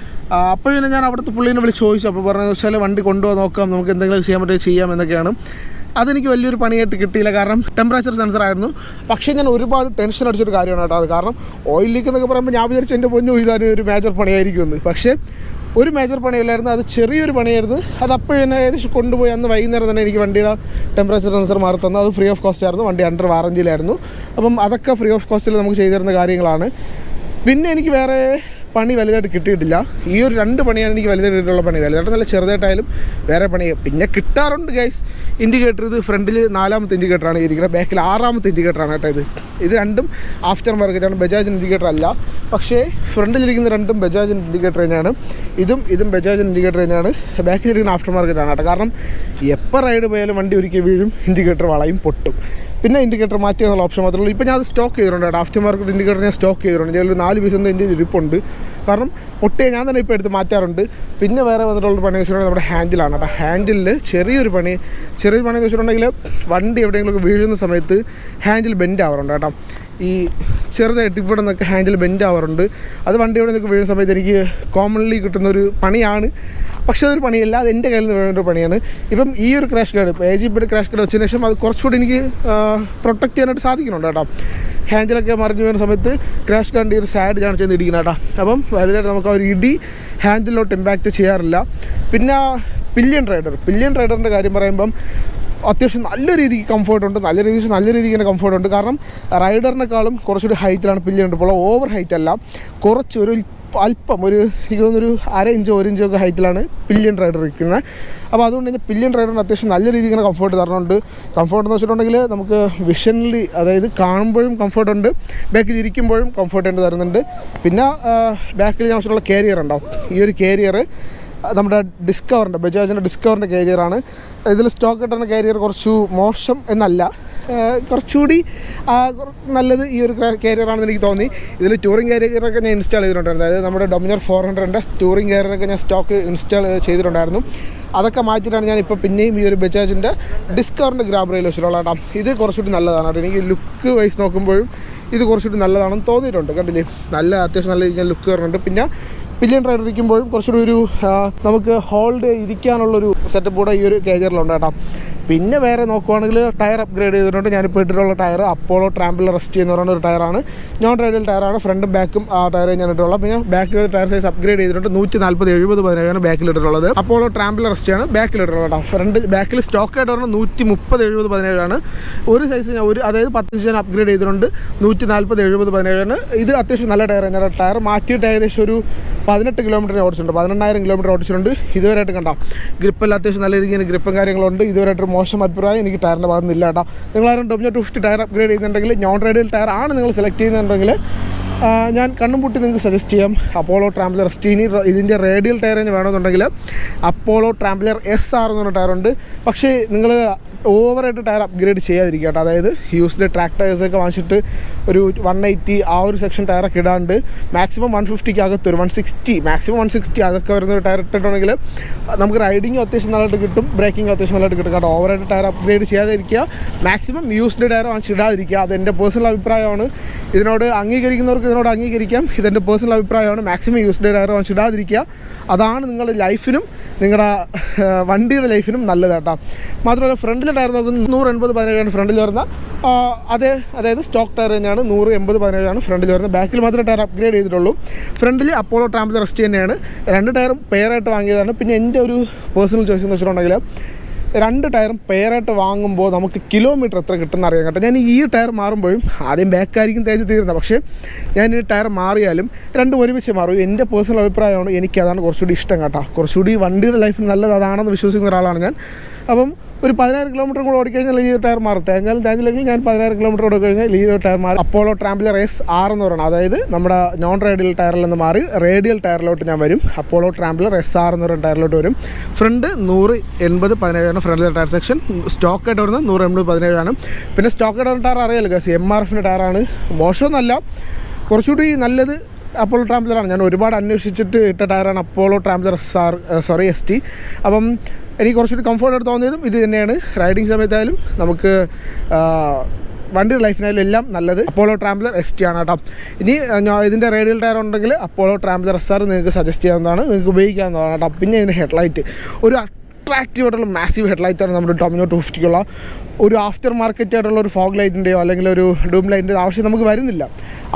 അപ്പോഴേ ഞാൻ അവിടുത്തെ പുള്ളീനെ വിളിച്ച് ചോദിച്ചു. അപ്പോൾ പറഞ്ഞതെന്ന് വെച്ചാൽ വണ്ടി കൊണ്ടുപോകാൻ നോക്കാം, നമുക്ക് എന്തെങ്കിലും ചെയ്യാൻ പറ്റുമോ ചെയ്യാം എന്നൊക്കെയാണ്. അതെനിക്ക് വലിയൊരു പണിയായിട്ട് കിട്ടിയില്ല, കാരണം ടെമ്പറേച്ചർ സെൻസർ ആയിരുന്നു. പക്ഷേ ഞാൻ ഒരുപാട് ടെൻഷൻ അടിച്ചൊരു കാര്യമാണ് കേട്ടോ അത്. കാരണം ഓയിൽ ലീക്ക് എന്നൊക്കെ പറയുമ്പോൾ ഞാൻ വിചാരിച്ചു എൻ്റെ പൊന്നു ഇതാനും ഒരു മേജർ പണിയായിരിക്കുമെന്ന്. പക്ഷേ ഒരു മേജർ പണിയല്ലായിരുന്നു, അത് ചെറിയൊരു പണിയായിരുന്നു. അത് അപ്പോഴെന്നെ ഏകദേശം കൊണ്ടുപോയി അന്ന് വൈകുന്നേരം തന്നെ എനിക്ക് വണ്ടിയുടെ ടെമ്പറേച്ചർ സെൻസർ മാറി തന്നു. അത് ഫ്രീ ഓഫ് കോസ്റ്റ് ആയിരുന്നു, വണ്ടി അണ്ടർ വാറൻറ്റിയിലായിരുന്നു. അപ്പം അതൊക്കെ ഫ്രീ ഓഫ് കോസ്റ്റിൽ നമുക്ക് ചെയ്തു തരുന്ന കാര്യങ്ങളാണ്. പിന്നെ എനിക്ക് വേറെ പണി വലുതായിട്ട് കിട്ടിയിട്ടില്ല. ഈ ഒരു 2 പണിയാണ് എനിക്ക് വലുതായിട്ടുള്ള പണി. വലുതായിട്ട് നല്ല ചെറുതായിട്ടായാലും വേറെ പണി പിന്നെ കിട്ടാറുണ്ട് ഗൈസ്. ഇൻഡിക്കേറ്റർ ഇത് ഫ്രണ്ടിൽ 4ാമത്തെ ഇൻഡിക്കേറ്ററാണ് ഇരിക്കുന്നത്, ബാക്കിൽ 6ാമത്തെ ഇൻഡിക്കേറ്ററാണ് കേട്ടോ. ഇത് രണ്ടും ആഫ്റ്റർ മാർക്കറ്റാണ്, ബജാജിൻ്റെ ഇൻഡിക്കേറ്റർ അല്ല. പക്ഷേ ഫ്രണ്ടിലിരിക്കുന്ന 2ഉം ബജാജിൻ്റെ ഇൻഡിക്കേറ്റർ തന്നെയാണ്. ഇതും ബജാജിൻ്റെ ഇൻഡിക്കേറ്റർ തന്നെയാണ്. ബാക്കിലിരിക്കുന്ന ആഫ്റ്റർ മാർക്കറ്റാണ് കേട്ടോ. കാരണം എപ്പോൾ റൈഡ് പോയാലും വണ്ടി ഒരിക്കൽ വീഴും, ഇൻഡിക്കേറ്റർ വളയും പൊട്ടും. പിന്നെ ഇൻഡിക്കേറ്റർ മാറ്റിയെന്നുള്ള ഓപ്ഷൻ മാത്രമേ ഉള്ളൂ. ഇപ്പോൾ ഞാൻ അത് സ്റ്റോക്ക് ചെയ്തിട്ടുണ്ട് കേട്ടോ. ആഫ്റ്റർ മാർക്കറ്റ് ഇൻഡിക്കേറ്റർ ഞാൻ സ്റ്റോക്ക് ചെയ്തിട്ടുണ്ട്. ഞാനൊരു 4 പീസ് എൻ്റെ ഇരിപ്പുണ്ട്. കാരണം പൊട്ടിയെ ഞാൻ തന്നെ ഇപ്പോൾ എടുത്ത് മാറ്റാറുണ്ട്. പിന്നെ വേറെ വന്നിട്ടുള്ള പണി വെച്ചിട്ടുണ്ടെങ്കിൽ നമ്മുടെ ഹാൻഡിലാണ് കേട്ടോ. ഹാൻഡിലിൽ ചെറിയൊരു പണി എന്ന് വെച്ചിട്ടുണ്ടെങ്കിൽ വണ്ടി എവിടെയെങ്കിലും വീഴുന്ന സമയത്ത് ഹാൻഡിൽ ബെൻഡ് ആവാറുണ്ട് കേട്ടോ. ഈ ചെറുതായിട്ട് ഇവിടെ നിന്നൊക്കെ ഹാൻഡിൽ ബെൻഡ് ആവാറുണ്ട്. അത് വണ്ടി എവിടെയെങ്കിലും വീഴുന്ന സമയത്ത് എനിക്ക് കോമൺലി കിട്ടുന്നൊരു പണിയാണ്. പക്ഷേ അതൊരു പണിയല്ല, അത് എൻ്റെ കയ്യിൽ നിന്ന് വേണ്ട ഒരു പണിയാണ്. ഇപ്പം ഈ ഒരു ക്രാഷ് ഗാർഡ് AGPയുടെ ക്രാഷ് ഗാർഡ് വെച്ചതിന് ശേഷം അത് കുറച്ചുകൂടി എനിക്ക് പ്രൊട്ടക്റ്റ് ചെയ്യാനായിട്ട് സാധിക്കുന്നുണ്ട് കേട്ടോ. ഹാൻഡിലൊക്കെ മറിഞ്ഞു വരുന്ന സമയത്ത് ക്രാഷ് ഗാർഡിൻ്റെ ഒരു സൈഡിലാണ് ചെന്ന് ഇടിക്കുന്നത് കേട്ടോ. അപ്പം വലുതായിട്ട് നമുക്ക് ആ ഒരു ഇടി ഹാൻഡിലോട്ട് ഇമ്പാക്റ്റ് ചെയ്യാറില്ല. പിന്നെ പില്ലിയൻ റൈഡറിൻ്റെ കാര്യം പറയുമ്പം അത്യാവശ്യം നല്ല രീതിക്ക് കംഫർട്ടുണ്ട്. നല്ല രീതിക്ക് തന്നെ കംഫർട്ടുണ്ട്. കാരണം റൈഡറിനേക്കാളും കുറച്ചുകൂടി ഹൈറ്റിലാണ് പില്ലിയൻ. ഇപ്പോൾ ഓവർ ഹൈറ്റ് അല്ല, കുറച്ച് അല്പം എനിക്ക് തോന്നുന്നൊരു 1/2 ഇഞ്ചോ 1 ഇഞ്ചോ ഒക്കെ ഹൈറ്റിലാണ് പില്ലിയൻ റൈഡർ ഇരിക്കുന്നത്. അപ്പോൾ അതുകൊണ്ട് തന്നെ പില്ലിയൻ റൈഡറിന് അത്യാവശ്യം നല്ല രീതിക്ക് ഇങ്ങനെ കംഫർട്ട് തരുന്നുണ്ട്. കംഫർട്ട് എന്ന് വെച്ചിട്ടുണ്ടെങ്കിൽ നമുക്ക് വിഷനിലി, അതായത് കാണുമ്പോഴും കംഫർട്ടുണ്ട്, ബാക്കിൽ ഇരിക്കുമ്പോഴും കംഫർട്ട് തരുന്നുണ്ട്. പിന്നെ ബാക്കിൽ ഞാൻ വെച്ചിട്ടുള്ള കാരിയർ ഉണ്ടാവും. ഈ ഒരു കാരിയർ നമ്മുടെ ബജാജിൻ്റെ ഡിസ്കവറിൻ്റെ കാരിയറാണ്. ഇതിൽ സ്റ്റോക്ക് കിട്ടുന്ന കാരിയർ കുറച്ചു മോശം എന്നല്ല, കുറച്ചുകൂടി നല്ലത് ഈ ഒരു കാരിയറാണെന്ന് എനിക്ക് തോന്നി. ഇതിൽ ടൂറിംഗ് കാരിയറൊക്കെ ഞാൻ ഇൻസ്റ്റാൾ ചെയ്തിട്ടുണ്ടായിരുന്നു. അതായത് നമ്മുടെ ഡൊമിനർ 400ൻ്റെ ടൂറിംഗ് കാരിയറൊക്കെ ഞാൻ സ്റ്റോക്ക് ഇൻസ്റ്റാൾ ചെയ്തിട്ടുണ്ടായിരുന്നു. അതൊക്കെ മാറ്റിയിട്ടാണ് ഞാനിപ്പോൾ പിന്നെയും ഈ ഒരു ബജാജിൻ്റെ ഡിസ്കവറിൻ്റെ ഗ്രാബ് റെയിൽ വെച്ചിട്ടുള്ള കേട്ടോ. ഇത് കുറച്ചുകൂടി നല്ലതാണ് കേട്ടോ. എനിക്ക് ലുക്ക് വൈസ് നോക്കുമ്പോഴും ഇത് കുറച്ചുകൂടി നല്ലതാണെന്ന് തോന്നിയിട്ടുണ്ട്. കണ്ടില്ലേ, അത്യാവശ്യം നല്ല രീതിയിൽ ലുക്ക് വരുന്നുണ്ട്. പിന്നെ പില്ലിയൻ റൈഡർ ഇരിക്കുമ്പോഴും കുറച്ചുകൂടി നമുക്ക് ഹോൾഡ് ഇരിക്കാനുള്ളൊരു സെറ്റപ്പ് കൂടെ ഈ ഒരു കാരിയറിലുണ്ട് കേട്ടോ. പിന്നെ വേറെ നോക്കുവാണെങ്കിൽ ടയർ അപ്ഗ്രേഡ് ചെയ്തിട്ടുണ്ട്. ഞാനിപ്പോൾ ഇട്ടിട്ടുള്ള ടയർ അപ്പോളോ ട്രാംബിളർ എസ്റ്റി എന്ന് പറയുന്ന ഒരു ടയറാണ്. നോൺ റൈഡിയൽ ടയറാണ്. ഫ്രണ്ടും ബാക്കും ആ ടയർ ഞാൻ ഇട്ടുള്ളത്. പിന്നെ ബാക്കിൽ ടയർ സൈസ് അപ്ഗ്രേഡ് ചെയ്തിട്ടുണ്ട്. 140/70/17 ബാക്കിൽ ഇട്ടിട്ടുള്ളത്. അപ്പോളോ ട്രാംബിളർ എസ്റ്റിയാണ് ബാക്കിൽ ഇട്ടിട്ടുള്ളത് കേട്ടോ. ബാക്കിൽ സ്റ്റോക്ക് ആയിട്ട് പറഞ്ഞാൽ 130/70/17 ഒരു സൈസ് അതായത് 10 ഇഞ്ച് ഞാൻ അപ്ഗ്രേഡ് ചെയ്തിട്ടുണ്ട്. 140/70/17 ഇത് അത്യാവശ്യം നല്ല ടയർ തന്നെയാണ്. ടയർ മാറ്റിയിട്ട് ഏകദേശം ഒരു 18 കിലോമീറ്റർ ഓടിച്ചിട്ടുണ്ട്, 18,000 കിലോമീറ്റർ ഓടിച്ചിട്ടുണ്ട്. ഇതുവരെയായിട്ട് കണ്ടോ ഗ്രിപ്പെല്ലാം അത്യാവശ്യം നല്ല രീതിയിൽ ഗ്രിപ്പും കാര്യങ്ങളുണ്ട്. ഇതുവരെയായിട്ട് മോശം അഭിപ്രായം എനിക്ക് ടയറിൻ്റെ ഭാഗത്ത് നിന്നില്ല കേട്ടോ. നിങ്ങളാരും ഡൊമിനർ 250 ടയർ അപ്ഗ്രേഡ് ചെയ്യുന്നുണ്ടെങ്കിൽ, നോൺ റൈഡിയൽ ടയർ ആണ് നിങ്ങൾ സെലക്ട് ചെയ്യുന്നുണ്ടെങ്കിൽ, ഞാൻ കണ്ണും പൂട്ടി നിങ്ങൾക്ക് സജസ്റ്റ് ചെയ്യാം അപ്പോളോ ട്രാംബിളർ എസ്റ്റി. ഇതിൻ്റെ റേഡിയൽ ടയർ തന്നെ വേണമെന്നുണ്ടെങ്കിൽ അപ്പോളോ ട്രാംബിളർ SR എന്ന് പറഞ്ഞ ടയറുണ്ട്. പക്ഷേ നിങ്ങൾ ഓവറായിട്ട് ടയർ അപ്ഗ്രേഡ് ചെയ്യാതിരിക്കുക കേട്ടോ. അതായത് യൂസ്ഡ് ട്രാക്ക് ടയേഴ്സൊക്കെ വാങ്ങിച്ചിട്ട് ഒരു 180 ആ ഒരു സെക്ഷൻ ടയറൊക്കെ ഇടാണ്ട് മാക്സിമം 150ക്ക് അകത്തൊരു 160 മാക്സിമം 160 അതൊക്കെ വരുന്നൊരു ടയർ ഇട്ടിട്ടുണ്ടെങ്കിൽ നമുക്ക് റൈഡിങ്ങും അത്യാവശ്യം നല്ലതായിട്ട് കിട്ടും, ബ്രേക്കിങ്ങും അത്യാവശ്യം നല്ലതായിട്ട് കിട്ടും കേട്ടോ. ഓവറായിട്ട് ടയർ അപ്ഗ്രേഡ് ചെയ്യാതിരിക്കുക, മാക്സിമം യൂസ്ഡ് ടയർ വാങ്ങിച്ചിടാതിരിക്കുക. അതെൻ്റെ പേഴ്സണൽ അഭിപ്രായമാണ്. ഇതിനോട് അംഗീകരിക്കാം. ഇതെൻ്റെ പേഴ്സണൽ അഭിപ്രായമാണ്. മാക്സിമം യൂസ്ഡ് ടയർ വാങ്ങിച്ചിടാതിരിക്കുക. അതാണ് നിങ്ങളുടെ ലൈഫിനും നിങ്ങളുടെ വണ്ടിയുടെ ലൈഫിനും നല്ലത് കേട്ടോ. മാത്രമല്ല ഫ്രണ്ടിലെ ടയർ നോക്കുന്നത് 180/17 ഫ്രണ്ടിൽ വരുന്ന അതായത് സ്റ്റോക്ക് ടയർ തന്നെയാണ്. 180/17 ഫ്രണ്ടിൽ വരുന്നത്. ബാക്കിൽ മാത്രമേ ടയർ അപ്ഗ്രേഡ് ചെയ്തിട്ടുള്ളൂ. ഫ്രണ്ടിൽ അപ്പോളോ ട്രാംബിളർ എസ്റ്റി തന്നെയാണ്. 2 ടയറും പെയറായിട്ട് വാങ്ങിയതാണ്. പിന്നെ എൻ്റെ ഒരു പേഴ്സണൽ ചോയ്സ് എന്ന് വെച്ചിട്ടുണ്ടെങ്കിൽ 2 ടയറും പെയറായിട്ട് വാങ്ങുമ്പോൾ നമുക്ക് കിലോമീറ്റർ എത്ര കിട്ടുമെന്ന് അറിയാൻ കേട്ടോ. ഞാൻ ഈ ടയർ മാറുമ്പോഴും ആദ്യം ബാക്കായിരിക്കും തേച്ച് തീരുന്നത്. പക്ഷേ ഞാൻ ഈ ടയർ മാറിയാലും 2 ഒരുമിച്ച് മാറും. എൻ്റെ പേഴ്സണൽ അഭിപ്രായമാണ്. എനിക്കതാണ് കുറച്ചുകൂടി ഇഷ്ടം കേട്ടോ. കുറച്ചുകൂടി വണ്ടിയുടെ ലൈഫിൽ നല്ലത് അതാണെന്ന് വിശ്വസിക്കുന്ന ഒരാളാണ് ഞാൻ. അപ്പം ഒരു 10,000 കിലോമീറ്റർ കൂടെ ഓടിക്കഴിഞ്ഞാൽ ഈ ടയർ മാറും. തേഞ്ഞില്ലെങ്കിൽ ഞാൻ 10,000 കിലോമീറ്റർ ഓടിക്കഴിഞ്ഞാൽ ഈ ടയർ മാറും. അപ്പോളോ ട്രാംബിളർ SR എന്ന് പറയുന്നത്, അതായത് നമ്മുടെ നോൺ റേഡിയൽ ടയറിൽ നിന്ന് മാറി റേഡിയൽ ടയറിലോട്ട് ഞാൻ വരും. അപ്പോളോ ട്രാംബിളർ SR എന്ന് പറയുന്ന ടയറിലോട്ട് വരും. ഫ്രണ്ട് 180/17 ഫ്രണ്ടിലെ ടയർ സെക്ഷൻ. സ്റ്റോക്കായിട്ട് വരുന്നത് 180/17. പിന്നെ സ്റ്റോക്കായിട്ട് വരുന്ന ടയർ അറിയാലോ ഗസ്, MRFൻ്റെ ടയറാണ്. മോശമൊന്നുമല്ല, കുറച്ചുകൂടി നല്ലത് അപ്പോളോ ട്രാംബിളറാണ്. ഞാൻ ഒരുപാട് അന്വേഷിച്ചിട്ട് ഇട്ട ടയറാണ് അപ്പോളോ ട്രാംബിളർ ST. അപ്പം എനിക്ക് കുറച്ചുകൂടി കംഫർട്ടായിട്ട് തോന്നിയതും ഇത് തന്നെയാണ്. റൈഡിങ് സമയത്തായാലും നമുക്ക് വണ്ടിയുടെ ലൈഫിനായാലും എല്ലാം നല്ലത് അപ്പോളോ ട്രാംബിളർ ST ആണ് കേട്ടോ. ഇനി ഇതിൻ്റെ റേഡിയൽ ടയർ ഉണ്ടെങ്കിൽ അപ്പോളോ ട്രാംബിളർ SR നിങ്ങൾക്ക് സജസ്റ്റ് ചെയ്യാവുന്നതാണ്, നിങ്ങൾക്ക് ഉപയോഗിക്കാവുന്നതാണ് കേട്ടോ. പിന്നെ ഇതിൻ്റെ ഹെഡ്ലൈറ്റ് ഒരു അട്രാക്റ്റീവ് ആയിട്ടുള്ള മാസീവ് ഹെഡ്ലൈറ്റാണ് നമ്മുടെ ഡൊമിനോ 250ക്കുള്ള. ഒരു ആഫ്റ്റർ മാർക്കറ്റ് ആയിട്ടുള്ള ഒരു ഫോഗ് ലൈറ്റിൻ്റെയോ അല്ലെങ്കിൽ ഒരു ഡൂം ലൈറ്റിൻ്റെയോ ആവശ്യം നമുക്ക് വരുന്നില്ല.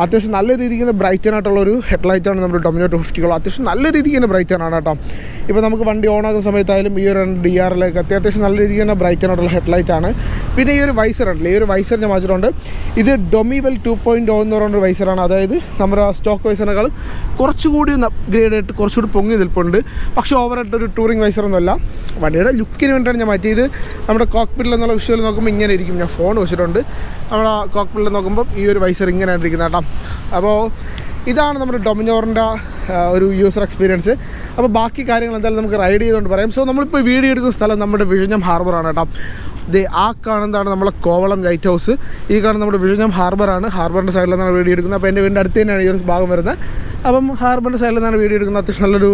അത്യാവശ്യം നല്ല രീതിക്ക് തന്നെ ബ്രൈറ്റൻ ആയിട്ടുള്ളൊരു ഹെഡ്ലൈറ്റാണ് നമ്മുടെ ഡൊമിനോ 250ക്കുള്ള. അത്യാവശ്യം നല്ല രീതിക്ക് തന്നെ ബ്രൈറ്റൻ ആണ് കേട്ടോ. ഇപ്പോൾ നമുക്ക് വണ്ടി ഓണാക്കുന്ന സമയത്തായാലും ഈ ഒരു DRLൊക്കെ അത്യാവശ്യം നല്ല രീതിക്ക് തന്നെ ബ്രൈറ്റൻ ആയിട്ടുള്ള ഹെഡ്ലൈറ്റാണ്. പിന്നെ ഈ ഒരു വൈസർ ഉണ്ടല്ലോ, ഈ ഒരു വൈസർ ഞാൻ മാറ്റിയിട്ടുണ്ട്. ഇത് ഡൊമിവെൽ 2.0 എന്ന് പറയുന്നൊരു വൈസറാണ്. അതായത് നമ്മുടെ സ്റ്റോക്ക് വൈസറിനേക്കാളും കുറച്ചുകൂടി ഒന്ന് അപ്ഗ്രേഡ് ആയിട്ട് കുറച്ചുകൂടി പൊങ്ങി നിൽപ്പുണ്ട്. പക്ഷേ ഓവറായിട്ടൊരു ടൂറിംഗ് വൈസറൊന്നുമല്ല. വണ്ടിയുടെ ലുക്കിന് വേണ്ടിയാണ് ഞാൻ മാറ്റിയത്. നമ്മുടെ കോക്പിറ്റിൽ എന്നുള്ള വിഷ്വൽ നോക്കുമ്പോൾ ഇങ്ങനെ ഇരിക്കും. ഞാൻ ഫോൺ വെച്ചിട്ടുണ്ട്. നമ്മുടെ കോക്പിറ്റിൽ നോക്കുമ്പോൾ ഈ ഒരു വൈസർ ഇങ്ങനെയാണ് ഇരിക്കുന്നത് കേട്ടോ. അപ്പോൾ ഇതാണ് നമ്മുടെ ഡൊമിനോറിൻ്റെ ഒരു യൂസർ എക്സ്പീരിയൻസ്. അപ്പോൾ ബാക്കി കാര്യങ്ങൾ എന്തായാലും നമുക്ക് റൈഡ് ചെയ്തുകൊണ്ട് പറയാം. സോ നമ്മളിപ്പോൾ വീഡിയോ എടുക്കുന്ന സ്ഥലം നമ്മുടെ വിഴിഞ്ഞം ഹാർബറാണ് കേട്ടോ. ആ കാണുന്നതാണ് നമ്മളെ കോവളം ലൈറ്റ് ഹൗസ്. ഈ കാണുന്ന നമ്മുടെ വിഴിഞ്ഞം ഹാർബറാണ്. ഹാർബറിൻ്റെ സൈഡിൽ നിന്നാണ് വീഡിയോ എടുക്കുന്നത്. അപ്പോൾ എൻ്റെ വീടിൻ്റെ അടുത്ത് തന്നെയാണ് ഈ ഒരു ഭാഗം വരുന്നത്. അപ്പം ഹാർബറിൻ്റെ സൈഡിൽ നിന്നാണ് വീഡിയോ എടുക്കുന്നത്. അത്യാവശ്യം നല്ലൊരു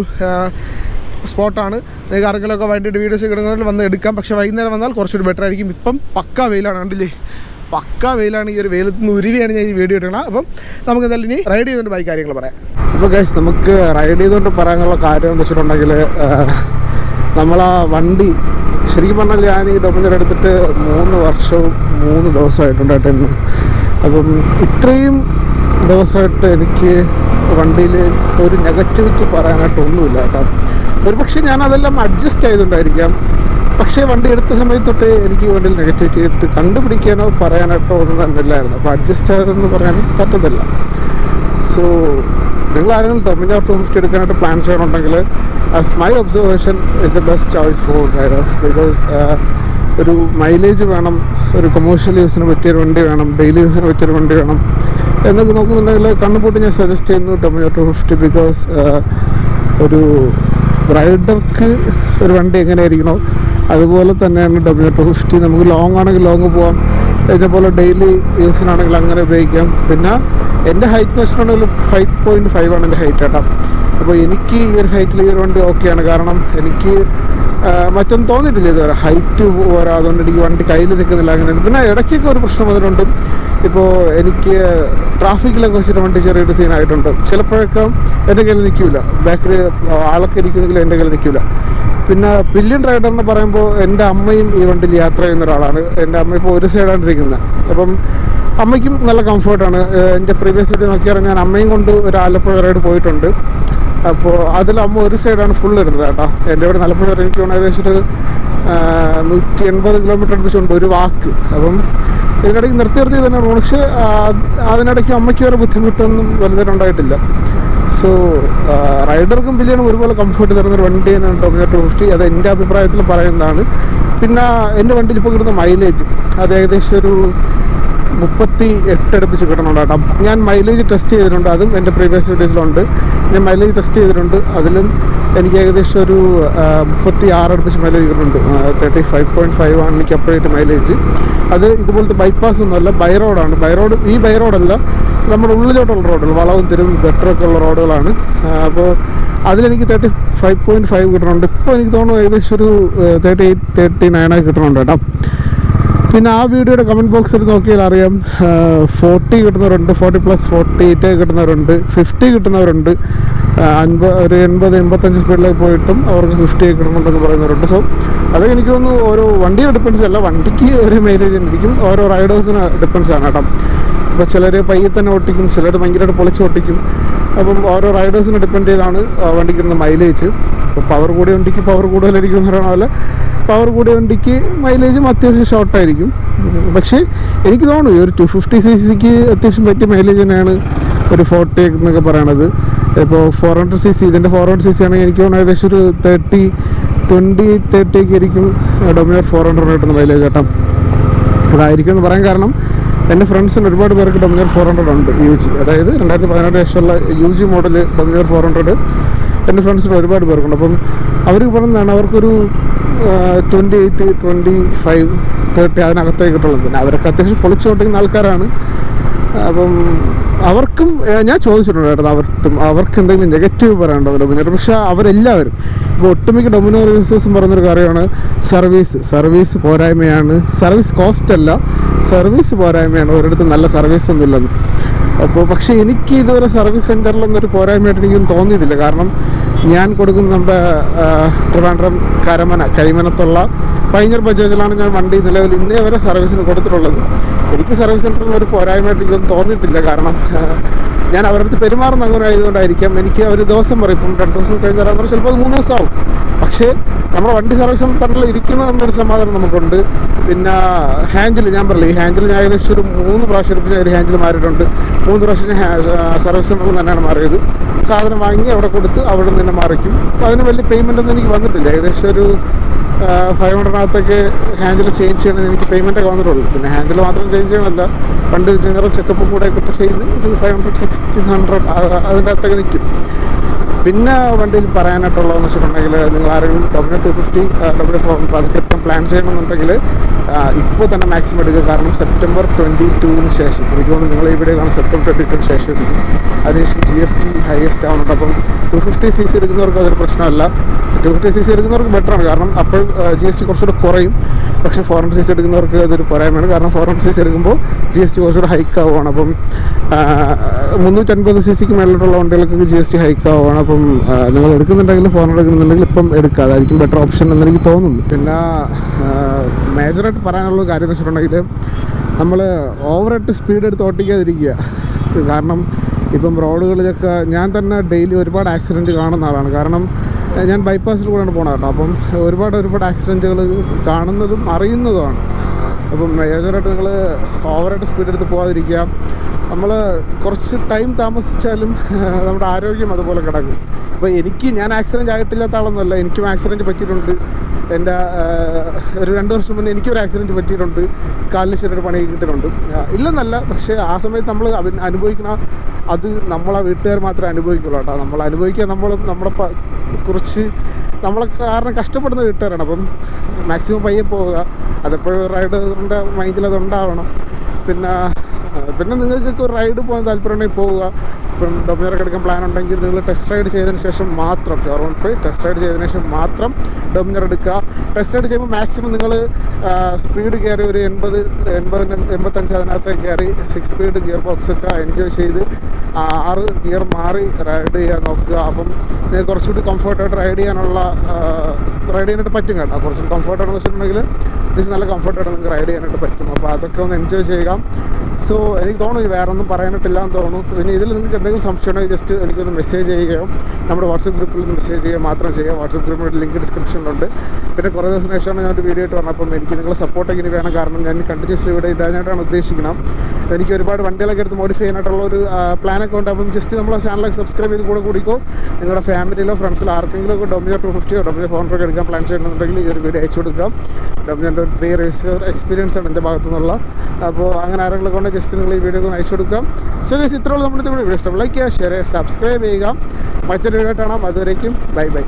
സ്പോട്ടാണ്. നിങ്ങൾക്ക് ആർക്കെങ്കിലുമൊക്കെ വേണ്ടിയിട്ട് വീഡിയോസ് എടുക്കുന്നതിൽ വന്ന് എടുക്കാം. പക്ഷേ വൈകുന്നേരം വന്നാൽ കുറച്ചുകൂടി ബെറ്റർ ആയിരിക്കും. ഇപ്പം പക്കാ വെയിലാണ്, കണ്ടില്ലേ? പക്കാ വെയിലാണ്. ഈ ഒരു വെയിലത്ത് നിന്ന് ഉരുവിയാണ് ഞാൻ ഈ വീഡിയോ എടുക്കണം. അപ്പം നമുക്ക് എന്തായാലും ഇനി റൈഡ് ചെയ്തുകൊണ്ട് ബൈക്ക് കാര്യങ്ങൾ പറയാം. അപ്പോൾ ഗൈസ്, നമുക്ക് റൈഡ് ചെയ്തുകൊണ്ട് പറയാനുള്ള കാര്യം എന്ന് വെച്ചിട്ടുണ്ടെങ്കിൽ നമ്മളാ വണ്ടി ശരിക്കും പറഞ്ഞാൽ ഞാൻ ഈ ഡൊമിനർ എടുത്തിട്ട് 3 വർഷവും 3 ദിവസമായിട്ടുണ്ടായിട്ട് ഇന്ന്. അപ്പം ഇത്രയും ദിവസമായിട്ട് എനിക്ക് വണ്ടിയിൽ ഒരു നെഗറ്റിവിറ്റി പറയാനായിട്ടൊന്നുമില്ല കേട്ടോ. ഒരു പക്ഷേ ഞാൻ അതെല്ലാം അഡ്ജസ്റ്റ് ചെയ്തുകൊണ്ടായിരിക്കാം. പക്ഷേ വണ്ടി എടുത്ത സമയത്ത് തൊട്ട് എനിക്ക് വണ്ടിയിൽ നെഗറ്റിവിറ്റി ആയിട്ട് കണ്ടുപിടിക്കാനോ പറയാനായിട്ടോ ഒന്നും തന്നെ ഇല്ലായിരുന്നു. അപ്പോൾ അഡ്ജസ്റ്റ് ആയതെന്ന് പറയാൻ പറ്റത്തില്ല. സോ നിങ്ങൾ ആരെങ്കിലും ഡൊമിനോ 250 എടുക്കാനായിട്ട് പ്ലാൻ ചെയ്യണമെന്നുണ്ടെങ്കിൽ as my observation is the best choice for Riders. Because ഒരു മൈലേജ് വേണം, ഒരു കൊമേഴ്ഷ്യൽ യൂസിന് പറ്റിയൊരു വണ്ടി വേണം, ഡെയിലി യൂസിന് പറ്റിയൊരു വണ്ടി വേണം എന്നൊക്കെ നോക്കുന്നുണ്ടെങ്കിൽ കണ്ണുപൂട്ടി ഞാൻ സജസ്റ്റ് ചെയ്യുന്നു ഡൊമിനോ 250. ബിക്കോസ് ഒരു റൈഡർക്ക് ഒരു വണ്ടി എങ്ങനെയായിരിക്കണോ അതുപോലെ തന്നെയാണ് ഡൊമിനോ 250. നമുക്ക് ലോങ് ആണെങ്കിൽ ലോങ് പോകാം, ഇതേപോലെ ഡെയിലി യൂസിനാണെങ്കിൽ അങ്ങനെ ഉപയോഗിക്കാം. പിന്നെ എൻ്റെ ഹൈറ്റ് എന്ന് വെച്ചിട്ടുണ്ടെങ്കിൽ 5.5 ആണ് എൻ്റെ ഹൈറ്റ് കേട്ടോ. അപ്പോൾ എനിക്ക് ഈ ഒരു ഹൈറ്റിൽ ഈ ഒരു വണ്ടി ഓക്കെയാണ്. കാരണം എനിക്ക് മറ്റൊന്നും തോന്നിയിട്ടില്ല ഇതുവരെ. ഹൈറ്റ് പോരാ, അതുകൊണ്ട് എനിക്ക് വണ്ടി കയ്യിൽ നിൽക്കുന്നില്ല അങ്ങനെ. പിന്നെ ഇടയ്ക്കൊക്കെ ഒരു പ്രശ്നം അതിനുണ്ട്. ഇപ്പോൾ എനിക്ക് ട്രാഫിക്കിലൊക്കെ വെച്ചിട്ട് വണ്ടി ചെറിയൊരു സീനായിട്ടുണ്ട്. ചിലപ്പോഴൊക്കെ എൻ്റെ കയ്യിൽ നിൽക്കില്ല, ബാക്കിൽ ആളൊക്കെ ഇരിക്കുന്നെങ്കിൽ എൻ്റെ കയ്യിൽ നിൽക്കില്ല. പിന്നെ പില്യൺ റൈഡർ എന്ന് പറയുമ്പോൾ എൻ്റെ അമ്മയും ഈ വണ്ടിയിൽ യാത്ര ചെയ്യുന്ന ഒരാളാണ്. എൻ്റെ അമ്മ ഇപ്പോൾ ഒരു സൈഡാണ് ഇരിക്കുന്നത്. അപ്പം അമ്മയ്ക്കും നല്ല കംഫർട്ടാണ്. എൻ്റെ പ്രീവിയസ് വീഡിയോ നോക്കിയാൽ ഞാൻ അമ്മയും കൊണ്ട് ഒരു ആലപ്പുഴ റൈഡ് പോയിട്ടുണ്ട്. അപ്പോൾ അതിൽ അമ്മ ഒരു സൈഡാണ് ഫുൾ ഇരുന്നത് കേട്ടോ. എൻ്റെ ഇവിടെ ആലപ്പുഴ വരെ എനിക്ക് ഏകദേശം ഒരു 180 കിലോമീറ്റർ അടുപ്പിച്ചുണ്ട് ഒരു വാക്ക്. അപ്പം ഇതിനിടയ്ക്ക് നിർത്തി തന്നെ. പക്ഷേ അതിനിടയ്ക്ക് അമ്മയ്ക്ക് വരെ ബുദ്ധിമുട്ടൊന്നും വലുതായിട്ടുണ്ടായിട്ടില്ല. സോ റൈഡർക്കും പില്യനും ഒരുപോലെ കംഫർട്ട് തരുന്നൊരു വണ്ടിയാണ് ഡൊമിനോ 250. അത് എൻ്റെ അഭിപ്രായത്തിൽ പറയുന്നതാണ്. പിന്നെ എൻ്റെ വണ്ടിയിൽ ഇപ്പോൾ കിട്ടുന്ന മൈലേജ് അത് ഏകദേശം ഒരു 38 അടുപ്പിച്ച് കിട്ടണുണ്ട് കേട്ടോ. ഞാൻ മൈലേജ് ടെസ്റ്റ് ചെയ്തിട്ടുണ്ട്, അതും എൻ്റെ പ്രീവിയസ് വീഡിയോസിലുണ്ട്. ഞാൻ മൈലേജ് ടെസ്റ്റ് ചെയ്തിട്ടുണ്ട്, അതിലും എനിക്ക് ഏകദേശം ഒരു 36 അടുപ്പിച്ച് മൈലേജ് കിട്ടുന്നുണ്ട്. 35.5 ആണ് എനിക്ക് അപ്പോഴേറ്റ് മൈലേജ്. അത് ഇതുപോലത്തെ ബൈപ്പാസ് ഒന്നുമല്ല, ബൈ റോഡാണ്. ഈ ബൈ റോഡല്ല, നമ്മുടെ ഉള്ളിലോട്ടുള്ള റോഡുകൾ, വളവും തിരും ഗട്ടറൊക്കെ ഉള്ള റോഡുകളാണ്. അപ്പോൾ അതിലെനിക്ക് 35.5 കിട്ടുന്നുണ്ട്. ഇപ്പോൾ എനിക്ക് തോന്നുന്നു ഏകദേശം ഒരു 38-39 കിട്ടുന്നുണ്ട് കേട്ടോ. പിന്നെ ആ വീഡിയോയുടെ കമൻറ്റ് ബോക്സിൽ നോക്കിയാൽ അറിയാം, 40 കിട്ടുന്നവരുണ്ട്, 40+48 കിട്ടുന്നവരുണ്ട്, 50 കിട്ടുന്നവരുണ്ട്, 80-85 സ്പീഡിലേക്ക് പോയിട്ടും അവർക്ക് 50 കിട്ടുന്നുണ്ടെന്ന് പറയുന്നവരുണ്ട്. സോ അതൊക്കെ എനിക്ക് തോന്നുന്നു ഓരോ വണ്ടിയുടെ ഡിപ്പെൻസ് അല്ല, വണ്ടിക്ക് ഒരു മൈലേജ് ഇരിക്കും, ഓരോ റൈഡേഴ്സിന് ഡിപ്പെൻസ് ആണ് കേട്ടോ. ഇപ്പോൾ ചിലർ പയ്യെ തന്നെ ഓട്ടിക്കും, ചിലർ ഭയങ്കരമായിട്ട് പൊളിച്ച് ഓട്ടിക്കും. അപ്പം ഓരോ റൈഡേഴ്സിനെ ഡിപ്പെൻഡ് ചെയ്താണ് വണ്ടിക്ക് കിട്ടുന്ന മൈലേജ്. അപ്പോൾ പവർ കൂടിയ വണ്ടിക്ക് പവർ കൂടുതലായിരിക്കും എന്ന് പറയുന്ന പോലെ പവർ കൂടിയ വണ്ടിക്ക് മൈലേജും അത്യാവശ്യം ഷോർട്ടായിരിക്കും. പക്ഷേ എനിക്ക് തോന്നുന്നു ഈ ഒരു 250cc അത്യാവശ്യം പറ്റിയ മൈലേജ് തന്നെയാണ് ഒരു 40 എന്നൊക്കെ പറയണത്. ഇപ്പോൾ 400cc, ഇതിൻ്റെ 400cc ആണെങ്കിൽ എനിക്ക് തോന്നുന്നു ഏകദേശം ഒരു 30 ആയിരിക്കും ഡൊമിനർ 400 കിട്ടുന്ന മൈലേജ് കേട്ടോ. അതായിരിക്കും എന്ന് പറയാൻ കാരണം എൻ്റെ ഫ്രണ്ട്സിന് ഒരുപാട് പേർക്ക് ഡൊമിനർ 400 ഉണ്ട് UG, അതായത് 2017 ശേഷമുള്ള UG മോഡൽ ഡൊമിനർ 400 എൻ്റെ ഫ്രണ്ട്സിന് ഒരുപാട് പേർക്കുണ്ട്. അപ്പം അവർ പറയുന്നതാണ് അവർക്കൊരു 28, 25, 30 അതിനകത്തേക്ക് കിട്ടുള്ളത്. പിന്നെ അവരൊക്കെ അത്യാവശ്യം പൊളിച്ചു കൊണ്ടിരിക്കുന്ന ആൾക്കാരാണ്. അപ്പം അവർക്കും ഞാൻ ചോദിച്ചിട്ടുണ്ട് കേട്ടോ, അവർക്ക് എന്തെങ്കിലും നെഗറ്റീവ് പറയാനുണ്ടോ ഡൊമിനർ. പക്ഷേ അവരെല്ലാവരും ഇപ്പോൾ ഒട്ടുമിക്ക ഡൊമിനർ യൂസേഴ്സും പറയുന്നൊരു കാര്യമാണ് സർവീസ് പോരായ്മയാണ്. സർവീസ് കോസ്റ്റ് അല്ല, സർവീസ് പോരായ്മയാണ്. ഒരിടത്തും നല്ല സർവീസ് ഒന്നും ഇല്ലെന്ന്. അപ്പോൾ പക്ഷേ എനിക്ക് ഇതുവരെ സർവീസ് സെൻറ്ററിലൊന്നൊരു പോരായ്മയായിട്ട് എനിക്കൊന്നും തോന്നിയിട്ടില്ല. കാരണം ഞാൻ കൊടുക്കുന്ന നമ്മുടെ ട്രിവാൻഡ്രം കരിമനത്തുള്ള പൈനർ ബജാജിലാണ് ഞാൻ വണ്ടി നിലവിൽ ഇന്നേ വരെ സർവീസിന് കൊടുത്തിട്ടുള്ളത്. എനിക്ക് സർവീസ് സെൻ്ററിൽ ഒരു പോരായ്മയായിട്ട് എനിക്കൊന്നും തോന്നിയിട്ടില്ല. കാരണം ഞാൻ അവരുടെ അടുത്ത് പെരുമാറുന്ന അങ്ങനെ ആയതുകൊണ്ടായിരിക്കാം. എനിക്ക് ഒരു ദിവസം പറയും, ഇപ്പം 2 ദിവസം കഴിഞ്ഞ് തരാൻ പറഞ്ഞാൽ ചിലപ്പോൾ അത് 3 ദിവസം ആവും. പക്ഷേ നമ്മുടെ വണ്ടി സർവീസ് സെൻ്ററിൽ ഇരിക്കുന്ന എന്നൊരു സമാധാനം നമുക്കുണ്ട്. പിന്നെ ഹാൻഡിൽ ഞാൻ പറയില്ല, ഈ ഹാൻഡിൽ ഞാൻ ഏകദേശം ഒരു 3 പ്രാവശ്യം എടുത്ത് ഒരു ഹാൻഡിൽ മാറിയിട്ടുണ്ട്. 3 പ്രാവശ്യം ഞാൻ സർവീസ് സെൻ്ററിൽ തന്നെയാണ് മാറിയത്. സാധനം വാങ്ങി അവിടെ കൊടുത്ത് അവിടെ നിന്ന് തന്നെ മാറിക്കും. അപ്പോൾ അതിന് വലിയ പേയ്മെൻ്റ് ഒന്നും എനിക്ക് വന്നിട്ടില്ല. ഏകദേശം ഒരു 500-നകത്തൊക്കെ ഹാൻഡിൽ ചേഞ്ച് ചെയ്യണമെന്ന് എനിക്ക് പേയ്മെൻറ്റൊക്കെ വന്നിട്ടുള്ളൂ. പിന്നെ ഹാൻഡിൽ മാത്രം ചേഞ്ച് ചെയ്യണമല്ല, പണ്ട് ജനറൽ ചെക്കപ്പും കൂടെ ഒക്കെ ചെയ്ത് ഒരു 500-600 അതിൻ്റെ അകത്തൊക്കെ നിൽക്കും. പിന്നെ വണ്ടിയിൽ പറയാനായിട്ടുള്ളതെന്ന് വെച്ചിട്ടുണ്ടെങ്കിൽ, നിങ്ങൾ ആരെങ്കിലും Dominar 250 W400 അതൊക്കെ എത്താൻ പ്ലാൻ ചെയ്യണമെന്നുണ്ടെങ്കിൽ ഇപ്പോൾ തന്നെ മാക്സിമം എടുക്കുക. കാരണം സെപ്റ്റംബർ 22 ശേഷം, എനിക്ക് തോന്നുന്നു നിങ്ങൾ ഈ വീഡിയോ കാണാൻ സെപ്റ്റംബർ 22 ശേഷം എടുക്കും. അതിനുശേഷം GST ഹയസ്റ്റ് ആവുന്നുണ്ട്. അപ്പം 250cc എടുക്കുന്നവർക്ക് അതൊരു പ്രശ്നമല്ല. 250cc എടുക്കുന്നവർക്ക് ബെറ്ററാണ്, കാരണം അപ്പോൾ GST കുറച്ചുകൂടെ കുറയും. പക്ഷേ 400cc എടുക്കുന്നവർക്ക് അതൊരു പോരായ്മയാണ്. കാരണം 400cc എടുക്കുമ്പോൾ GST കുറച്ചുകൂടെ ഹൈക്ക് ആവുകയാണ്. അപ്പം 350cc മേളിലോട്ടുള്ള വണ്ടികൾക്കൊക്കെ GST ഹൈക്ക് ആവുകയാണ്. അപ്പം നിങ്ങൾ എടുക്കുന്നുണ്ടെങ്കിൽ 400 എടുക്കുന്നുണ്ടെങ്കിൽ ഇപ്പം എടുക്കുക, അതായിരിക്കും ബെറ്റർ ഓപ്ഷൻ എന്ന് എനിക്ക് തോന്നുന്നു. പിന്നെ മേജറായിട്ട് പറയാനുള്ള കാര്യം എന്ന് വെച്ചിട്ടുണ്ടെങ്കിൽ, നമ്മൾ ഓവറായിട്ട് സ്പീഡ് എടുത്ത് ഓട്ടിക്കാതിരിക്കുക. കാരണം ഇപ്പം റോഡുകളിലൊക്കെ ഞാൻ തന്നെ ഡെയിലി ഒരുപാട് ആക്സിഡൻറ്റ് കാണുന്ന ആളാണ്. കാരണം ഞാൻ ബൈപ്പാസിൽ കൂടെയാണ് പോകണം കേട്ടോ. അപ്പം ഒരുപാട് ആക്സിഡൻറ്റുകൾ കാണുന്നതും അറിയുന്നതുമാണ്. അപ്പം മേജറായിട്ട് നിങ്ങൾ ഓവറായിട്ട് സ്പീഡ് എടുത്ത് പോകാതിരിക്കുക. നമ്മൾ കുറച്ച് ടൈം താമസിച്ചാലും നമ്മുടെ ആരോഗ്യം അതുപോലെ കിടക്കും. അപ്പോൾ ഞാൻ ആക്സിഡൻറ്റ് ആയിട്ടില്ലാത്ത ആളൊന്നുമല്ല, എനിക്കും ആക്സിഡൻറ്റ് പറ്റിയിട്ടുണ്ട്. എൻ്റെ ഒരു 2 വർഷം മുന്നേ എനിക്കൊരു ആക്സിഡൻറ്റ് പറ്റിയിട്ടുണ്ട്. കാലിന് ചെറിയൊരു പണി കിട്ടിയിട്ടുണ്ട്. ഇല്ലെന്നല്ല, പക്ഷേ ആ സമയത്ത് നമ്മൾ അനുഭവിക്കുന്ന അത് നമ്മളെ വീട്ടുകാർ മാത്രമേ അനുഭവിക്കുള്ളൂ കേട്ടോ. നമ്മൾ അനുഭവിക്കുക നമ്മളെ കുറിച്ച് നമ്മളെ കാരണം കഷ്ടപ്പെടുന്ന വീട്ടുകാരാണ്. അപ്പം മാക്സിമം പയ്യെ പോവുക. അതെപ്പോഴും റൈഡറിൻ്റെ മൈൻഡിൽ അതുണ്ടാവണം. പിന്നെ നിങ്ങൾക്കൊക്കെ ഒരു റൈഡ് പോകാൻ താല്പര്യമുണ്ടെങ്കിൽ പോവുക. ഇപ്പം Dominar എടുക്കാൻ പ്ലാൻ ഉണ്ടെങ്കിൽ നിങ്ങൾ ടെസ്റ്റ് റൈഡ് ചെയ്തതിന് ശേഷം മാത്രം ഷോറൂമിൽ പോയി ടെസ്റ്റ് റൈഡ് ചെയ്തതിന് ശേഷം മാത്രം Dominar എടുക്കുക. ടെസ്റ്റ് റൈഡ് ചെയ്യുമ്പോൾ മാക്സിമം നിങ്ങൾ സ്പീഡ് കയറി ഒരു 80-85 അതിനകത്ത് കയറി 6 സ്പീഡ് ഗിയർ ബോക്സൊക്കെ എൻജോയ് ചെയ്ത് 6 ഗിയർ മാറി റൈഡ് ചെയ്യാൻ നോക്കുക. അപ്പം നിങ്ങൾക്ക് കുറച്ചുകൂടി കംഫർട്ടായിട്ട് റൈഡ് ചെയ്യാനായിട്ട് പറ്റും കേട്ടോ. കുറച്ചുകൂടി കംഫർട്ടാണെന്ന് വെച്ചിട്ടുണ്ടെങ്കിൽ അത്യാവശ്യം നല്ല കംഫർട്ടായിട്ട് നിങ്ങൾക്ക് റൈഡ് ചെയ്യാനായിട്ട് പറ്റും. അപ്പോൾ അതൊക്കെ ഒന്ന് എൻജോയ് ചെയ്യുക. സോ എനിക്ക് തോന്നുന്നു വേറെ ഒന്നും പറയാനായിട്ടില്ല എന്ന് തോന്നുന്നു. പിന്നെ ഇതിൽ നിങ്ങൾക്ക് എന്തെങ്കിലും സംശയം ഉണ്ടെങ്കിൽ ജസ്റ്റ് എനിക്കൊന്ന് മെസ്സേജ് ചെയ്യുകയോ നമ്മുടെ വാട്സപ്പ് ഗ്രൂപ്പിൽ നിന്ന് മെസ്സേജ് ചെയ്യുക മാത്രം ചെയ്യുക. വാട്സപ്പ് ഗ്രൂപ്പിൻ്റെ ലിങ്ക് ഡിസ്ക്രിപ്ഷനിലുണ്ട്. പിന്നെ കുറേ ദിവസം ശേഷമാണ് ഞാനൊരു വീഡിയോ ആയിട്ട് പറഞ്ഞപ്പം എനിക്ക് നിങ്ങളുടെ സപ്പോർട്ടൊക്കെ ഇനി വേണം. കാരണം ഞാൻ കണ്ടിന്യൂസ്ലി ഇവിടെ ഇടാനായിട്ടാണ് ഉദ്ദേശിക്കുന്നത്. എനിക്ക് ഒരുപാട് വണ്ടികളൊക്കെ എടുത്ത് മോഡിഫൈ ചെയ്യാനായിട്ടുള്ള ഒരു പ്ലാനൊക്കെ ഉണ്ട്. അപ്പം ജസ്റ്റ് നമ്മളെ ചാനലൊക്കെ സബ്സ്ക്രൈബ് ചെയ്ത് കൂടിക്കോ. നിങ്ങളുടെ ഫാമിലിയിലോ ഫ്രണ്ട്സിലോ ആർക്കെങ്കിലും ഒക്കെ Dominar 250 Dominar 400 എടുക്കാൻ പ്ലാൻ ചെയ്യണമെന്നുണ്ടെങ്കിൽ ഈ ഒരു വീഡിയോ അയച്ചു കൊടുക്കാം. Dominarൻ്റെ ഒരു 3 റേസ് എക്സ്പീരിയൻസ് ആണ് എൻ്റെ ഭാഗത്തു നിന്നുള്ള. അപ്പോൾ അങ്ങനെ ആരെങ്കിലും കൊണ്ട് ജസ്റ്റ് നിങ്ങൾ ഈ വീഡിയോ ഒന്ന് അയച്ചു കൊടുക്കാം. സോ ഗൈസ്, ഇത്രയുള്ള നമ്മുടെ വീഡിയോ ഇഷ്ടം ലൈക്ക് ചെയ്യുക, ഷെയർ ചെയ്യുക, സബ്സ്ക്രൈബ് ചെയ്യുക. മറ്റൊരു വീഡിയോ കാണാം. അതുവരേക്കും ബൈ.